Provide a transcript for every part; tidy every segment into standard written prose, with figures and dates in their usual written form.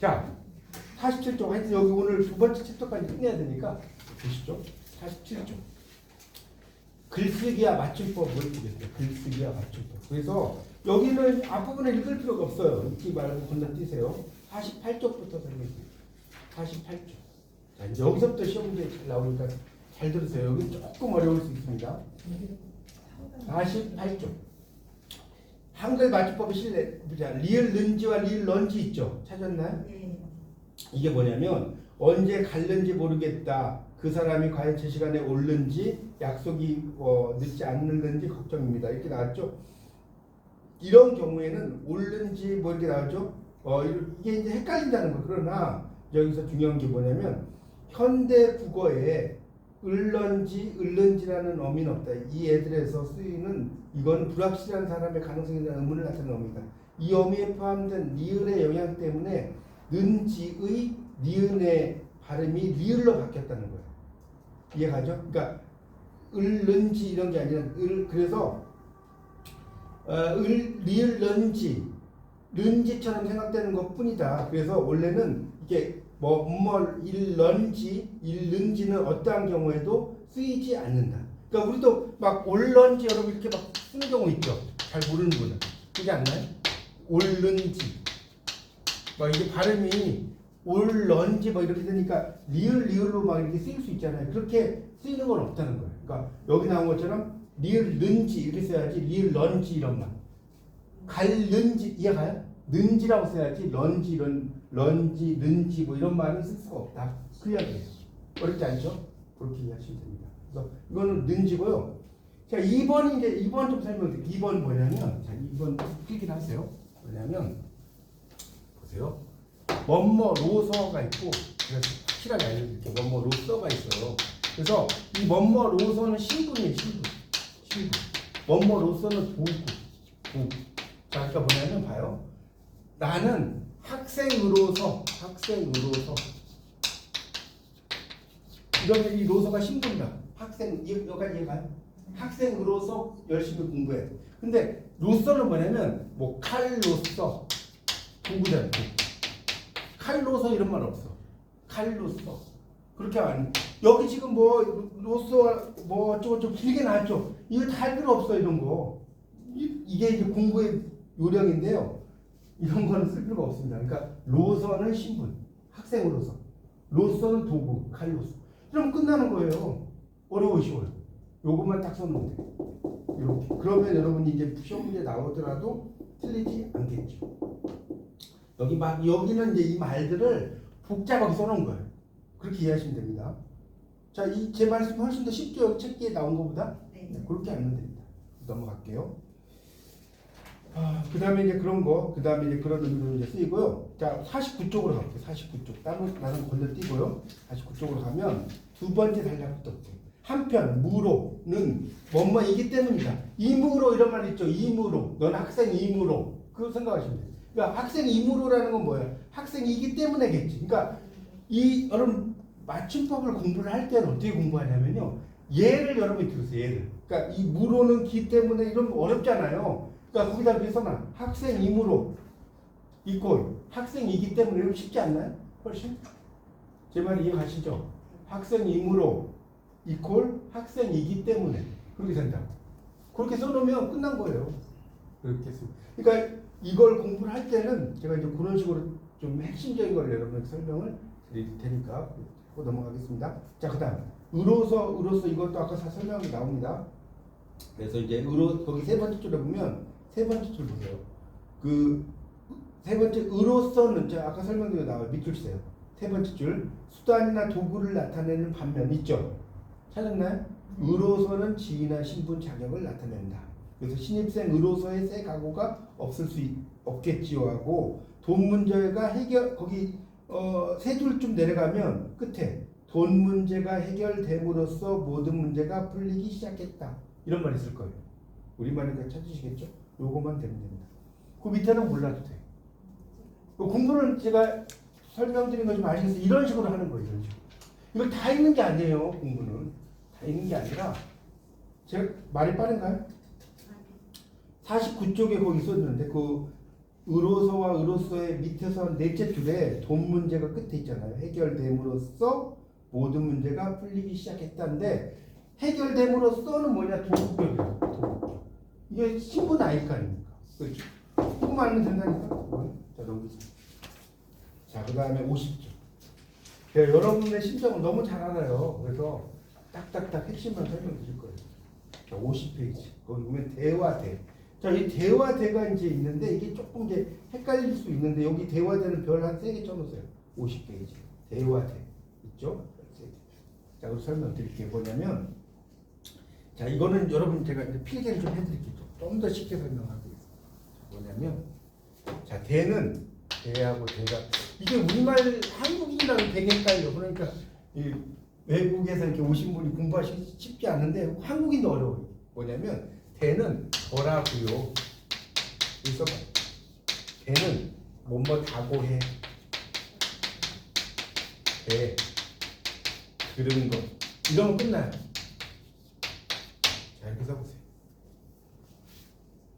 자, 47쪽. 하여튼 여기 오늘 두 번째 챕터까지 끝내야 되니까 보시죠. 47쪽. 글쓰기와 맞춤법을 보겠습니다. 글쓰기와 맞춤법. 그래서 여기는 앞부분을 읽을 필요가 없어요. 읽지 말고 건너뛰세요. 48쪽부터 설명드립니다. 48쪽. 자, 이제 여기서부터 시험 문제 잘 나오니까 잘 들으세요. 여기 조금 어려울 수 있습니다. 48쪽. 한글 맞춤법의 실내, 리을 는지와 리을 런지 있죠? 찾았나요? 네. 이게 뭐냐면 언제 갈는지 모르겠다. 그 사람이 과연 제 시간에 올는지 약속이 늦지 않는지 걱정입니다. 이렇게 나왔죠. 이런 경우에는 올는지 뭐 이렇게 나왔죠. 이게 이제 헷갈린다는 거. 그러나 여기서 중요한 게 뭐냐면 현대 국어에 을런지라는 어미는 없다. 이 애들에서 쓰이는 이건 불확실한 사람의 가능성에 대한 의문을 나타내는 어미다. 이 어미에 포함된 리을의 영향 때문에 는지의 니은의 발음이 리을로 바뀌었다는 거예요. 이해가죠? 그러니까 을는지 이런 게 아니라 그래서 리을 런지처럼 생각되는 것뿐이다. 그래서 원래는 이게 일런지는 어떠한 경우에도 쓰이지 않는다. 그러니까 우리도 막 올런지 여러분 이렇게 막 쓰는 경우 있죠. 잘 모르는 분은 그렇지 않나요? 올른지 막 이게 발음이 올런지 뭐 이렇게 되니까 리을로 막 이렇게 쓰일 수 있잖아요. 그렇게 쓰이는 건 없다는 거예요. 그러니까 여기 나온 것처럼 리을는지 이렇게 써야지 리을런지 이런 말. 갈는지 이해가요? 는지라고 써야지 런지 는지 뭐 이런 말은 쓸 수가 없다. 그 이야기예요. 어렵지 않죠? 그렇게 이해하시면 됩니다. 그래서 이거는 는지고요. 자, 2번 좀 설명드릴게요. 2번 뭐냐면, 자, 2번 필기를 하세요. 뭐냐면, 보세요. 뭐뭐로서가 있고, 제가 확실하게 알려드릴게요. 뭐뭐로서가 있어요. 그래서 이 뭐뭐로서는 신분이에요, 신분. 뭐뭐로서는 도구. 자, 그러니까 뭐냐면 봐요. 나는 학생으로서 이러면 이 로서가 신분이다. 여기까지 이해가요? 학생으로서 열심히 공부해. 근데 로서는 뭐냐면 뭐 칼로서 공부잖아. 칼로서 이런 말 없어. 칼로서 그렇게 안. 여기 지금 뭐 로서 뭐 어쩌고 좀 길게 나왔죠. 이거 다 할 필요 없어 이런 거. 이게 이제 공부의 요령인데요. 이런 거는 쓸 필요가 없습니다. 그러니까 로서는 신분, 학생으로서. 로서는 도구, 칼로서. 그럼 끝나는 거예요. 어려워 쉬워요. 요것만 딱 써놓으면 돼. 이렇게. 그러면 여러분이 이제 시험 문제 나오더라도 틀리지 않겠죠. 여기는 이제 이 말들을 복잡하게 써놓은 거예요. 그렇게 이해하시면 됩니다. 자, 제 말씀이 훨씬 더 쉽죠. 책기에 나온 것보다. 네, 그렇게 알면 됩니다. 넘어갈게요. 그 다음에 이제 그런 의미로 이제 쓰이고요. 자, 49쪽으로 가볼게요. 49쪽. 나는 건너뛰고요. 49쪽으로 가면 두 번째 단락부터 볼게요. 한편, 무로는 뭐뭐이기 때문이다. 이무로 이런 말 있죠. 이무로. 넌 학생이무로. 그거 생각하시면 돼요. 그러니까 학생이무로라는 건 뭐예요? 학생이기 때문에겠지. 그러니까 여러분, 맞춤법을 공부를 할 때는 어떻게 공부하냐면요. 예를 여러분이 들으세요. 예를. 그러니까 이 무로는 기 때문에 이러면 어렵잖아요. 그러니까 거기다 비해서만 학생이므로 이꼴 학생이기 때문에 이러면 쉽지 않나요? 훨씬? 제 말 이해가시죠? 학생이므로 이꼴 학생이기 때문에 그렇게 된다고. 그렇게 써놓으면 끝난 거예요. 그렇게 씁니다. 그러니까 이걸 공부를 할 때는 제가 이제 그런 식으로 좀 핵심적인 걸 여러분에게 설명을 드릴 테니까 하고 넘어가겠습니다. 자, 그 다음 으로서 이것도 아까 다 설명이 나옵니다. 그래서 이제 거기 세 번째 줄에 보면 세 번째 줄 보세요. 그 세 번째 으로서는 제가 아까 설명드린 나와요. 밑줄 세요. 세 번째 줄 수단이나 도구를 나타내는 반면 있죠. 찾았나요? 으로서는 지위나 신분 자격을 나타낸다. 그래서 신입생 으로서의 새 각오가 없겠지요 하고 돈 문제가 해결 거기 세 줄 좀 내려가면 끝에 돈 문제가 해결됨으로써 모든 문제가 풀리기 시작했다. 이런 말이 있을 거예요. 우리말이니까 찾으시겠죠? 요거만 되면 됩니다. 그 밑에는 몰라도 돼. 공부는 제가 설명드린 거 좀 아시겠어요? 이런 식으로 하는 거예요. 이런 식으로. 이걸 다 읽는 게 아니에요. 공부는. 다 읽는 게 아니라 제가 말이 빠른가요? 49쪽에 거기 썼는데 그 의로서와 의로서의 밑에서 넷째 줄에 돈 문제가 끝에 있잖아요. 해결됨으로써 모든 문제가 풀리기 시작했다는데 해결됨으로써는 뭐냐? 도급격이에요. 도급격. 이게 신분 아닐 거 아닙니까? 그렇죠? 조금만 알면 된다니까. 자, 넘기자. 자, 그 다음에 50쪽. 여러분의 심정을 너무 잘 알아요. 그래서 딱딱딱 핵심만 설명드릴 거예요. 자, 50페이지. 거기 보면 대화대. 자, 이 대화대가 이제 있는데 이게 조금 이제 헷갈릴 수 있는데 여기 대화대는 별 한 3개 쳐놓으세요. 50페이지. 대화대. 있죠? 자, 그리고 설명드릴게요. 뭐냐면 자, 이거는 여러분 제가 이제 필기를 좀 해드릴게요. 좀 더 쉽게 설명하고 있어요. 뭐냐면 자, 대는 대하고 대가 이게 우리말 한국인이랑 되게 헷갈려. 그러니까 이 외국에서 이렇게 오신 분이 공부하시기 쉽지 않은데 한국인도 어려워요. 뭐냐면 대는 더라고요. 그래서 대는 뭐다고 해. 대 들은 거 이러면 끝나요. 자, 이렇게 써보세요.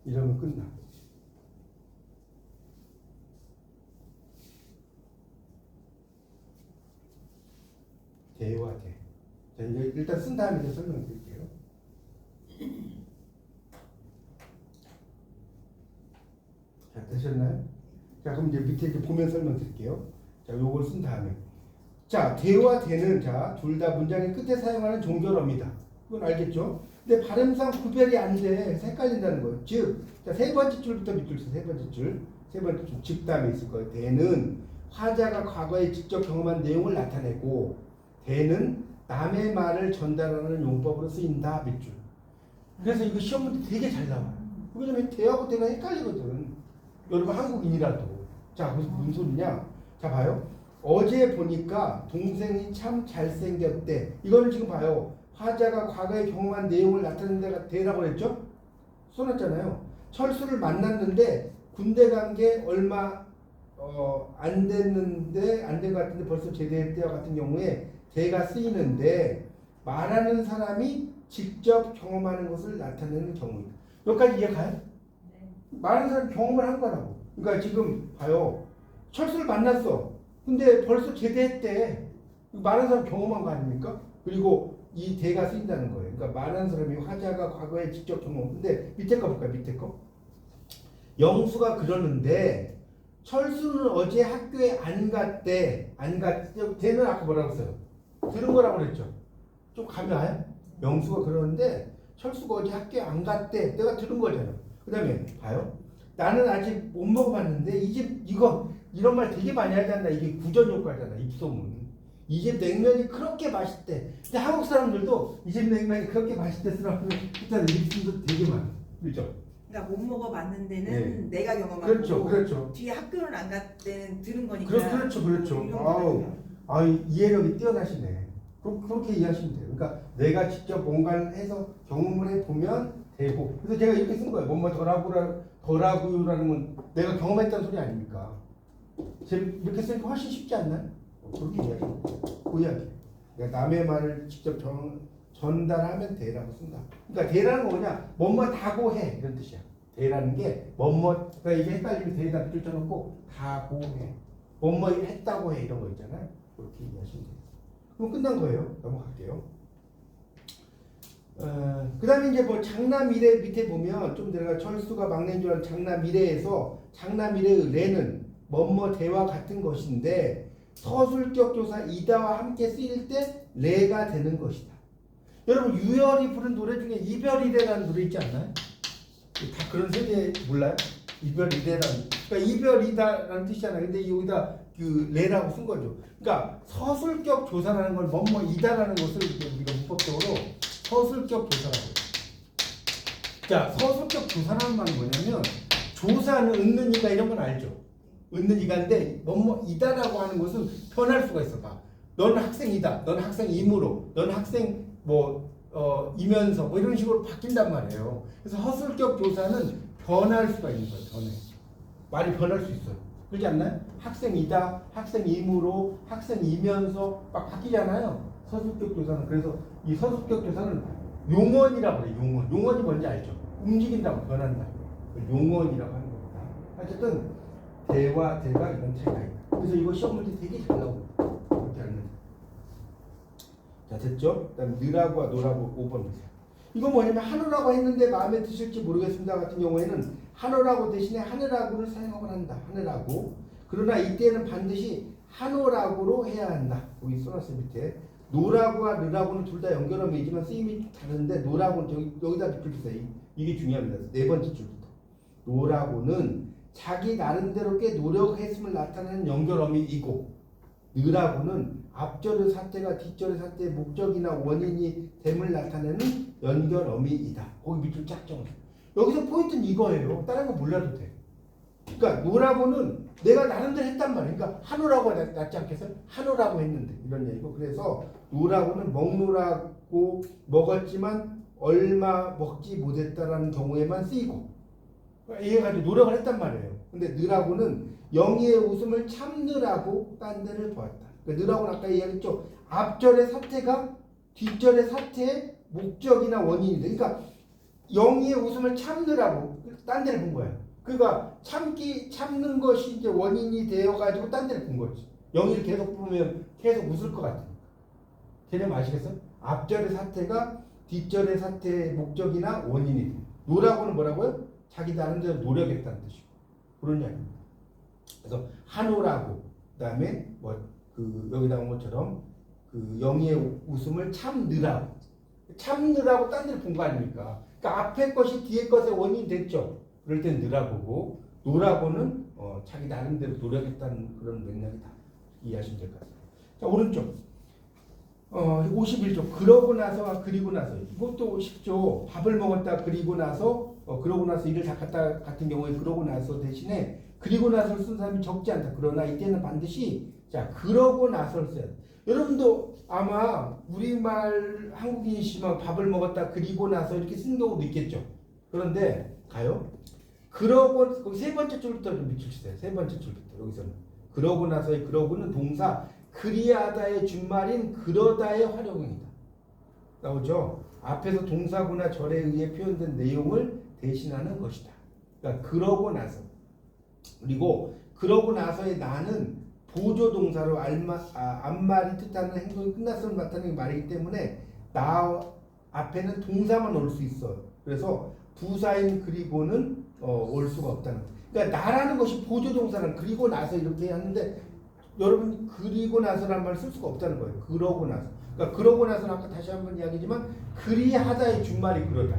이러면 끝나. 대와 대. 자, 이제 일단 쓴 다음에 이제 설명드릴게요. 자, 되셨나요? 자, 그럼 이제 밑에 이제 보면 설명드릴게요. 자, 요걸 쓴 다음에. 자, 대와 대는 자, 둘 다 문장의 끝에 사용하는 종결어입니다. 그건 알겠죠? 근데 발음상 구별이 안 돼. 헷갈린다는 거예요. 즉, 자, 세 번째 줄부터 밑줄 세 번째 줄. 세 번째 줄, 즉 다음에 있을 거예요. 대는 화자가 과거에 직접 경험한 내용을 나타내고 대는 남의 말을 전달하는 용법으로 쓰인다. 밑줄. 그래서 이거 시험 문제 되게 잘 나와요. 왜냐면 대하고 대가 헷갈리거든. 여러분 한국인이라도. 자, 무슨 소리냐? 자, 봐요. 어제 보니까 동생이 참 잘생겼대. 이거는 지금 봐요. 화자가 과거에 경험한 내용을 나타내는 데가 대라고 했죠? 써놨잖아요. 철수를 만났는데 군대 간 게 얼마 안 됐는데 안 된 것 같은데 벌써 제대할 때와 같은 경우에 대가 쓰이는데 말하는 사람이 직접 경험하는 것을 나타내는 경우입니다. 여기까지 이해가요? 네. 말하는 사람이 경험을 한 거라고. 그러니까 지금 봐요. 철수를 만났어. 근데 벌써 제대했대. 말하는 사람 경험한 거 아닙니까? 그리고 이 대가 쓰인다는 거예요. 그러니까 말하는 사람이 화자가 과거에 직접 경험. 근데 밑에 거 볼까요? 밑에 거. 영수가 그러는데 철수는 어제 학교에 안 갔대. 안 갔. 대는 아까 뭐라고 했어요? 들은 거라고 그랬죠. 좀 감이 와요? 영수가 그러는데 철수가 어제 학교에 안 갔대. 내가 들은 거잖아. 그 다음에 봐요. 나는 아직 못 먹어봤는데 이 집 이거 이런 말 되게 많이 하지 않나. 이게 구전 효과잖아. 입소문. 이 집 냉면이 그렇게 맛있대. 근데 한국 사람들도 이 집 냉면이 그렇게 맛있대 쓰라고 일단 입소문도 되게 많아. 그렇죠? 그러니까 못 먹어봤는데는 네. 내가 경험한 그렇죠, 거고 그렇죠. 뒤에 학교는 안 갈 때는 들은 거니까. 그렇죠. 아우, 이해력이 뛰어나시네. 그렇게 이해하시면 돼요. 그러니까 내가 직접 뭔가를 해서 경험을 해보면 되고. 그래서 제가 이렇게 쓴 거예요. 뭐뭐 더라고요라는 건 내가 경험했다는 소리 아닙니까? 이렇게 쓰니까 훨씬 쉽지 않나요? 그렇게 이해하시면 돼요. 그 이야기. 그러니까 남의 말을 직접 전달하면 대라고 쓴다. 그러니까 대라는 거 뭐냐? 뭐뭐다고 해. 이런 뜻이야. 대라는 게 뭐뭐, 그러니까 이게 헷갈리면 대에다 뚫어놓고 다고 해. 뭐뭐 했다고 해. 이런 거 있잖아요. 그렇게 이해하시면 돼요. 그럼 끝난 거예요. 넘어갈게요. 그 다음에 이제 뭐 장남미래 밑에 보면 좀 내가 철수가 막내인 줄 아는 장남미래에서 장남미래의 레는 뭐뭐 대와 같은 것인데 서술격 조사 이다와 함께 쓰일 때 레가 되는 것이다. 여러분 유열이 부른 노래 중에 이별이래라는 노래 있지 않나요? 다 그런 세대 몰라요? 이별이래라는. 그러니까 이별이다라는 뜻이잖아요. 근데 여기다 그 레라고 쓴 거죠. 그러니까 서술격 조사라는 걸 뭐뭐이다라는 것을 우리가 문법적으로 서술격 조사라고 해요. 자, 서술격 조사라는 말은 뭐냐면 조사는 얻는 이가 이런 건 알죠. 얻는 이가인데 뭐뭐이다라고 하는 것은 변할 수가 있어. 봐. 넌 학생이다. 넌 학생이므로. 넌 학생 이면서 뭐 이런 식으로 바뀐단 말이에요. 그래서 서술격 조사는 변할 수가 있는 거예요. 변해. 말이 변할 수 있어요. 그렇지 않나요? 학생이다, 학생이므로, 학생이면서 막 바뀌잖아요. 서술격 조사는. 그래서 이 서술격 조사는 용언이라고 그래요. 용언. 용언이 뭔지 알죠? 움직인다고 변한다. 용언이라고 하는 겁니다. 어쨌든 대와 대가 이런 차이가 있다. 그래서 이거 시험 문제 되게 잘 나옵니다. 이렇게 하면. 자, 됐죠? 그다음 느라고와 노라고 5번 보세요. 이건 뭐냐면 한우라고 했는데 마음에 드실지 모르겠습니다 같은 경우에는 한우라고 대신에 하늘하고를 사용하곤 한다. 하늘하고. 그러나 이때는 반드시 한우라고로 해야 한다. 여기 써놨어요 밑에. 노라고와 느라고는 둘 다 연결어미지만 쓰임이 다른데 노라고는 여기다 붙여주세요. 이게 중요합니다. 네 번째 줄부터. 노라고는 자기 나름대로 꽤 노력했음을 나타내는 연결어미이고 느라고는 앞절의 사태가 뒷절의 사태의 목적이나 원인이 됨을 나타내는 연결어미이다. 거기 밑줄 쫙 적어요. 여기서 포인트는 이거예요. 다른 거 몰라도 돼. 그러니까 노라고는 내가 나름대로 했단 말이에요. 그러니까 한우라고 낫지 않겠어요? 한우라고 했는데 이런 얘기고 그래서 노라고는 먹노라고 먹었지만 얼마 먹지 못했다라는 경우에만 쓰이고 이해가지고 노력을 했단 말이에요. 근데 느라고는 영희의 웃음을 참느라고 딴 데를 보았다. 그러니까 느라고는 아까 이야기했죠. 앞절의 사태가 뒷절의 사태의 목적이나 원인이다. 그러니까 영희의 웃음을 참느라고 딴 데를 본 거예요. 그러니까 참는 것이 이제 원인이 되어가지고 딴 데를 본 거지. 영희를 계속 보면 계속 웃을 것 같아. 걔네 아시겠어요? 앞절의 사태가 뒷절의 사태의 목적이나 원인이 돼. 노라고는 뭐라고요? 자기 나름대로 노력했다는 뜻이고 그런 이야기입니다. 그래서 한우라고 그다음에 여기 나온 것처럼 그 영희의 웃음을 참느라고 딴 데를 본 거 아닙니까? 그러니까 앞에 것이 뒤에 것의 원인이 됐죠. 그럴 땐 느라고고 노라고는 자기 나름대로 노력했다는 그런 맥락이다. 이해하시면 될 것 같아요. 자 오른쪽 51쪽 그러고 나서와 그리고 나서 이것도 쉽죠. 밥을 먹었다 그리고 나서 그러고 나서 일을 닦았다 같은 경우에 그러고 나서 대신에 그리고 나서를 쓴 사람이 적지 않다. 그러나 이때는 반드시 자 그러고 나서를 써야 돼. 여러분도 아마 우리말 한국인이시면 밥을 먹었다 그리고 나서 이렇게 쓰는 경우도 있겠죠. 그런데 가요. 그러고 거기 세 번째 줄부터 좀 밑줄치세요. 세 번째 줄부터 여기서는 그러고 나서의 그러고는 동사 그리하다의 준말인 그러다의 활용입니다. 나오죠? 앞에서 동사구나 절에 의해 표현된 내용을 대신하는 것이다. 그러니까 그러고 나서 그리고 그러고 나서의 나는 보조 동사로 앞말이 뜻하는 행동이 끝났음을 나타내는 말이기 때문에 나 앞에는 동사만 올 수 있어요. 그래서 부사인 그리고는 올 수가 없다는 거예요. 그러니까 나라는 것이 보조 동사는 그리고 나서 이렇게 하는데 여러분 그리고 나서란 말을 쓸 수가 없다는 거예요. 그러고 나서. 그러니까 그러고 나서는 아까 다시 한번 이야기지만 그리하다의 준말이 그러다.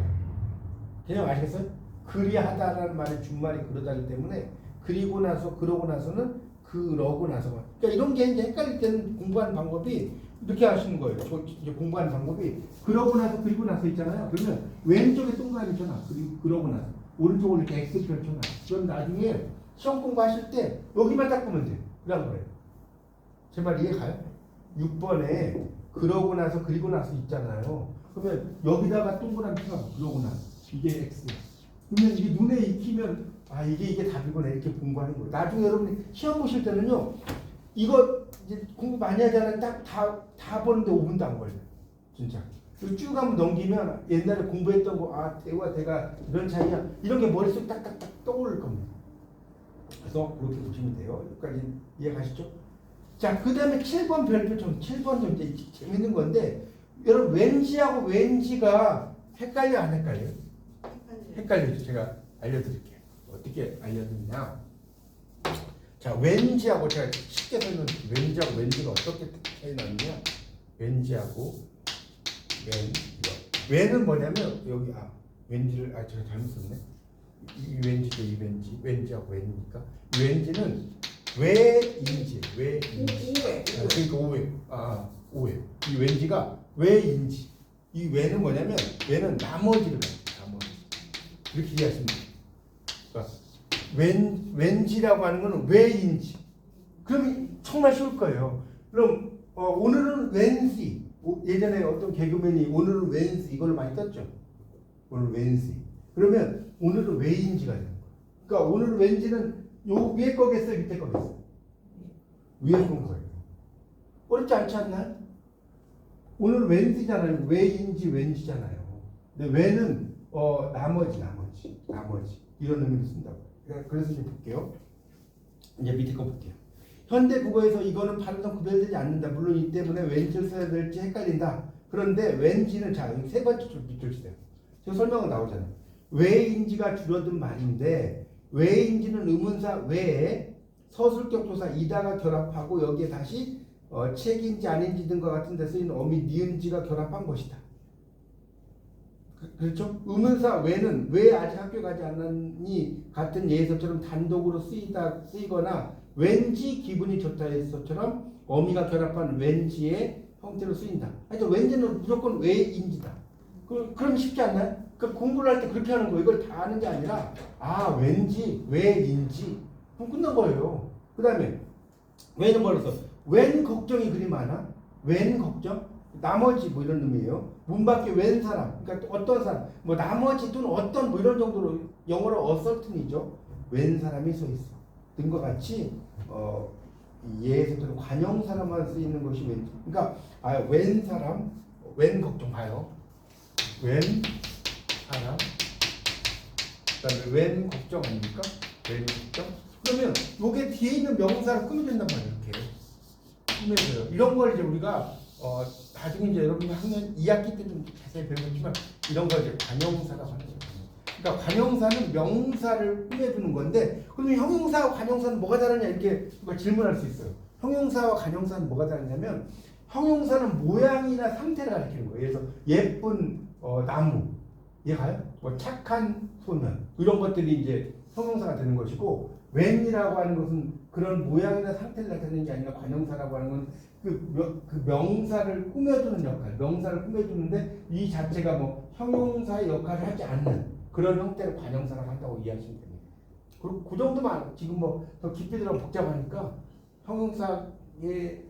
그냥 아시겠어요? 그리하다라는 말의 준말이 그러다기 때문에 그리고 나서 그러고 나서는 그러고 나서만. 그러니까 이런 게 이제 헷갈릴 때는 공부하는 방법이 이렇게 하시는 거예요. 이제 공부하는 방법이 그러고 나서 그리고 나서 있잖아요. 그러면 왼쪽에 동그라미 켜놔. 그러고 나서 오른쪽을 이렇게 X 펼쳐놔. 그럼 나중에 시험 공부하실 때 여기만 딱 보면 돼. 그런 거예요. 제 말 이해 가요? 6번에 그러고 나서 그리고 나서 있잖아요. 그러면 여기다가 동그라미 켜놔. 그러고 나서 이게 X. 그러면 이게 눈에 익히면 이게 답이구나 이렇게 공부하는 거예요. 나중에 여러분이 시험 보실 때는요. 이거 이제 공부 많이 하잖아요. 딱 다 보는데 5분도 안 걸려요. 진짜. 쭉 한번 넘기면 옛날에 공부했던 거 대와 대가 이런 차이야. 이런 게 머릿속에 딱딱딱 떠오를 겁니다. 그래서 그렇게 보시면 돼요. 여기까지 이해가시죠? 자, 그 다음에 7번 별표 좀 7번 좀 이제 재밌는 건데 여러분 왠지하고 왠지가 헷갈려 안 헷갈려요? 헷갈리죠. 제가 알려드릴게요. 어떻게 알려드리냐? 자, 왠지하고 제가 쉽게 설명드릴게요. 왠지하고 왠지가 어떻게 차이 나느냐? 왠지하고 왠은 뭐냐면 여기 왠지를 제가 잘못 썼네. 이 왠지죠, 이 왠지하고 왠이니까 왠지는 왜인지. 그러니까 오해. 이 왠지가 왜인지. 이 왜는 뭐냐면 왜는 나머지를 가요. 나머지. 이렇게 이해하시면 돼요. 그러니까 왠지라고 하는 거는 왜인지. 그럼 정말 쉬울 거예요. 그럼 오늘은 왠지. 예전에 어떤 개그맨이 오늘은 왠지 이걸 많이 떴죠. 오늘 왠지. 그러면 오늘은 왜인지가 되는 거예요. 그러니까 오늘은 왠지는 요 위에 거겠어요, 밑에 거겠어요? 위에 거예요. 어렵지 않지 않나요? 오늘 왠지잖아요. 왜인지 왠지잖아요. 근데 왜는 나머지 이런 의미로 쓴다고. 그래서 이제 볼게요. 이제 밑에 거 볼게요. 현대 국어에서 이거는 발음상 구별되지 않는다. 물론 이 때문에 왠지를 써야 될지 헷갈린다. 그런데 왠지는 자 여기 세 번째 줄 밑줄 치세요. 지금 설명은 나오잖아요. 왜인지가 줄어든 말인데 왜인지는 의문사 외에 서술격 조사 이다가 결합하고 여기에 다시 책인지 아닌지 등과 같은 데 쓰이는 어미 니은지가 결합한 것이다. 그렇죠? 의문사 외는 왜 아직 학교 가지 않았니 같은 예에서처럼 단독으로 쓰이거나 왠지 기분이 좋다에서처럼 어미가 결합한 왠지의 형태로 쓰인다. 하여튼 왠지는 무조건 왜인지다. 그럼 쉽지 않나요? 그 공부를 할 때 그렇게 하는 거 이걸 다 아는 게 아니라 왠지 왜인지 그럼 끝난 거예요. 그 다음에 왜는 뭐라서 웬 걱정이 그리 많아? 웬 걱정? 나머지 뭐 이런 의미예요. 문 밖에 웬 사람, 그러니까 어떤 사람, 뭐 나머지 또는 어떤 뭐 이런 정도로 영어로 어설튼이죠. 웬 사람이 서 있어. 등과 같이 예에서는 관형사람만 쓰이는 것이 왠지. 그러니까 웬 사람, 웬 걱정 봐요. 웬 사람, 그다음에 웬 걱정 아닙니까? 웬 걱정. 그러면 요게 뒤에 있는 명사를 꾸며준단 말이에요. 이렇게 꾸며줘요. 이런 걸 이제 우리가 나중에 이제 여러분이 하면 2학기 때 좀 자세히 배우겠지만 이런 걸 이제 관형사라고 하는 거예요. 그러니까 관형사는 명사를 꾸며주는 건데 그러면 형용사와 관형사는 뭐가 다르냐 이렇게 질문할 수 있어요. 형용사와 관형사는 뭐가 다르냐면 형용사는 모양이나 상태를 가리키는 거예요. 그래서 예쁜 나무, 이해가요? 뭐 착한 소년 이런 것들이 이제 형용사가 되는 것이고 웬이라고 하는 것은 그런 모양이나 상태를 나타내는 게 아니라 관형사라고 하는 건 그 명사를 꾸며주는 역할, 명사를 꾸며주는데 이 자체가 뭐 형용사의 역할을 하지 않는 그런 형태를 관형사라고 한다고 이해하시면 됩니다. 그리고 그 정도만 지금 뭐 더 깊이 들어가면 복잡하니까 형용사에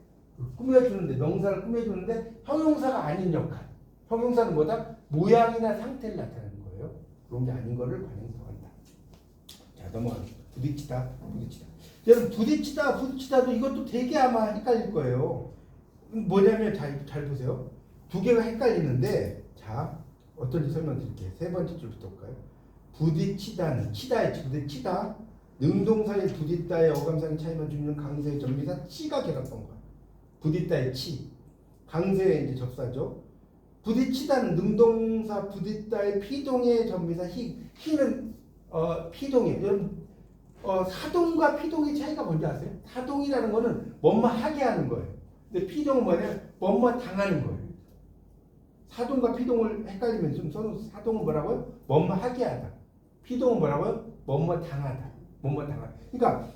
꾸며주는데 명사를 꾸며주는데 형용사가 아닌 역할. 형용사는 뭐다? 모양이나 상태를 나타내는 거예요. 그런 게 아닌 거를 관형사라고 한다. 자 넘어가겠습니다. 부딪히다. 여러분 부딪히다도 이것도 되게 아마 헷갈릴 거예요. 뭐냐면 잘 보세요. 두 개가 헷갈리는데 자 어떤지 설명드릴게요. 세 번째 줄부터 볼까요? 부딪히다는 치다의 부딪히다 능동사의 부딪다의 어감상의 차이만 주는 강세의 전미사 치가 결합한 거야. 부딪다의 치 강세의 이제 접사죠. 부딪히다는 능동사 부딪다의 피동의 전미사 희는 피동이에요. 여러분 사동과 피동의 차이가 뭔지 아세요? 사동이라는 거는 뭐뭐 하게 하는 거예요. 근데 피동은 뭐냐? 뭐뭐 당하는 거예요. 사동과 피동을 헷갈리면 좀 사동은 뭐라고요? 뭐뭐 하게 하다. 피동은 뭐라고요? 뭐뭐 당하다. 뭐뭐 당하다. 그러니까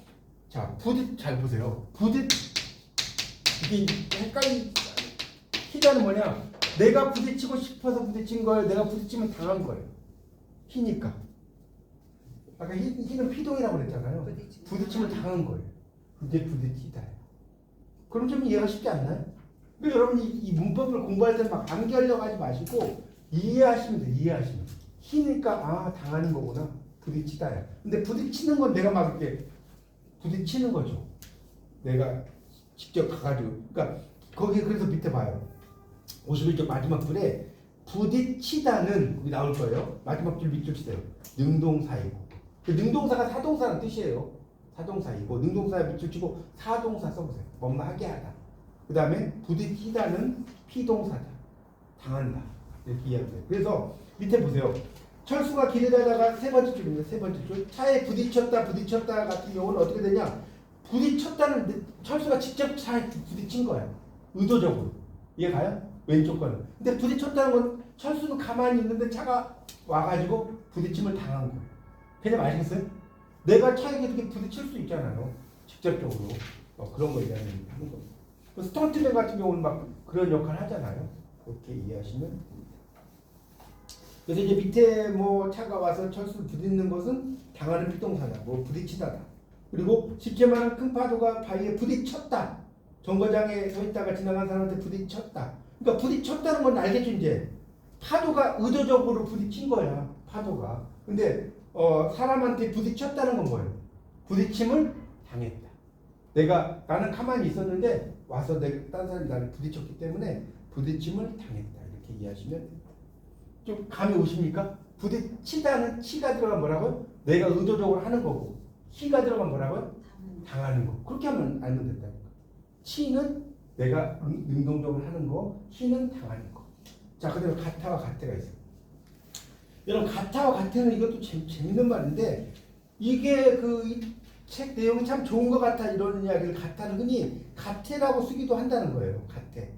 자 잘 보세요. 이게 헷갈리다는 뭐냐? 내가 부딪히고 싶어서 부딪힌 거예요. 내가 부딪히면 당한 거예요. 희니까. 아까 희는 피동이라고 그랬잖아요. 부딪히면 당한 거예요. 그게 부딪히다예요. 그럼 좀 이해가 쉽지 않나요? 그러니까 여러분이 이 문법을 공부할 때 막 암기하려고 하지 마시고 이해하시면 돼요. 이해하시면. 희니까 당하는 거구나. 부딪히다야. 근데 부딪히는 건 내가 막 이렇게 부딪히는 거죠. 내가 직접 가가지고. 그러니까 거기 그래서 밑에 봐요. 51쪽 마지막 줄에 부딪히다는 거기 나올 거예요. 마지막 줄 밑줄 치세요. 능동사이고. 능동사가 사동사라는 뜻이에요. 사동사이고 능동사에 밑줄 치고 사동사 써보세요. 뭐뭐 하게 하다. 그 다음에 부딪히다는 피동사다. 당한다. 이렇게 이해하세요. 그래서 밑에 보세요. 철수가 길을 가다가 세 번째 줄입니다. 세 번째 줄. 차에 부딪혔다 같은 경우는 어떻게 되냐? 부딪혔다는 철수가 직접 차에 부딪힌 거야. 의도적으로. 이해가요? 왼쪽 거는. 근데 부딪혔다는 건 철수는 가만히 있는데 차가 와가지고 부딪힘을 당한 거야. 그냥 아시겠어요? 내가 차에게 이렇게 부딪힐 수 있잖아요. 직접적으로. 그런 거 얘기하는 겁니다. 스턴트맨 같은 경우는 막 그런 역할을 하잖아요. 그렇게 이해하시면 됩니다. 그래서 이제 밑에 뭐 차가 와서 철수를 부딪는 것은 당하는 피동사다. 뭐 부딪히다다. 그리고 쉽게 말하면 큰 파도가 바위에 부딪혔다. 정거장에 서 있다가 지나간 사람한테 부딪혔다. 그러니까 부딪혔다는 건 알겠죠 이제. 파도가 의도적으로 부딪힌 거야. 파도가. 근데 사람한테 부딪혔다는 건 뭐예요? 부딪힘을 당했다. 나는 가만히 있었는데 와서 다른 사람이 나를 부딪혔기 때문에 부딪힘을 당했다. 이렇게 이해하시면 됩니다. 좀 감이 오십니까? 부딪히다는 치가 들어간 뭐라고요? 내가 의도적으로 하는 거고 희가 들어간 뭐라고요? 당하는 거. 그렇게 하면 알면 된다니까. 치는 내가 능동적으로 하는 거, 치는 당하는 거. 자, 그다음에 가타와 가태가 있어요. 여러분, 가타와 가태는 이것도 재밌는 말인데 이게 그 책 내용이 참 좋은 것 같아 이런 이야기를 가타는 흔히 가태라고 쓰기도 한다는 거예요. 가태.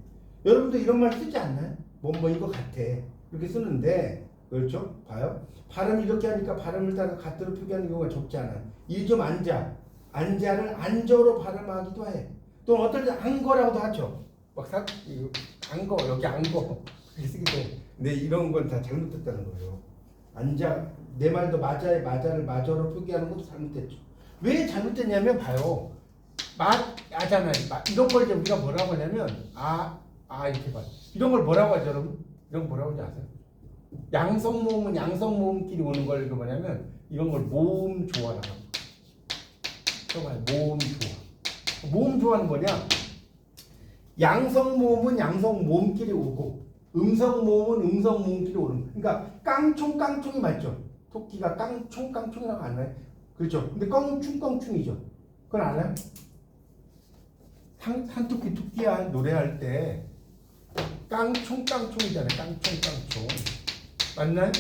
여러분도 이런 말 쓰지 않나요? 뭐 이거 가태 이렇게 쓰는데 그렇죠? 봐요. 발음 이렇게 하니까 발음을 따라 가태로 표기하는 경우가 적지 않아요. 이 좀 앉아. 앉아를 안저로 발음하기도 해. 또 어떨 때 안거라고도 하죠. 막 안거 여기 안거 이렇게 쓰기도 해. 근데 이런 건 다 잘못됐다는 거예요. 앉아 내 말도 맞아의 맞아를 맞어로 표기하는 것도 잘못됐죠. 왜 잘못됐냐면 봐요. 맞아잖아요. 이런 걸 이제 우리가 뭐라고 하냐면 이렇게 봐. 이런 걸 뭐라고 하죠, 여러분? 이런 거 뭐라고 하지 아세요? 양성모음은 양성모음끼리 오는 걸 뭐냐면 이런 걸 모음조화라고 합니다. 모음조화. 모음조화는 뭐냐? 양성모음은 양성모음끼리 오고 음성모음은 음성모음끼리 오는 거. 그러니까 깡총깡총이 맞죠? 토끼가 깡총깡총이라고 안 해요? 그렇죠? 근데 껑충껑충이죠. 그건 알아요? 한토끼 토끼야 노래할 때 깡총깡총이잖아요. 깡총깡총. 맞나요?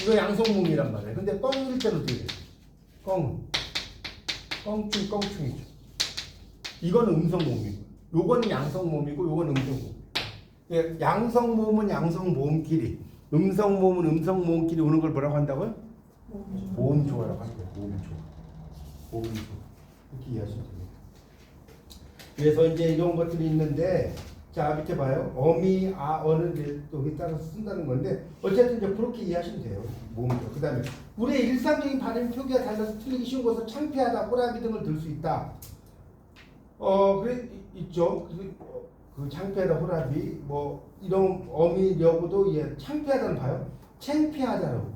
이거 양성모음이란 말이에요. 근데 껑일 때는 어떻게 돼요? 껑충껑충이죠. 이거는 음성모음이고 요거는 양성모음이고 요거는 음성모음. 양성모음은 양성모음끼리 음성모음은 음성모음끼리 오는 걸 뭐라고 한다고요? 모음조화라고 하는 거예요. 모음조화. 이렇게 이해하시면 됩니다. 그래서 이제 이런 것들이 있는데 자 밑에 봐요. 어미, 어는 여기 따라서 쓴다는 건데 어쨌든 이제 그렇게 이해하시면 돼요. 모음조화. 그 다음에 우리의 일상적인 발음 표기가 달라서 틀리기 쉬운 것은 창피하다, 호라비 등을 들 수 있다. 그래 있죠. 그 창피하다, 호라비 뭐 이런 어미, 여구도 창피하다는 봐요. 창피하다라고.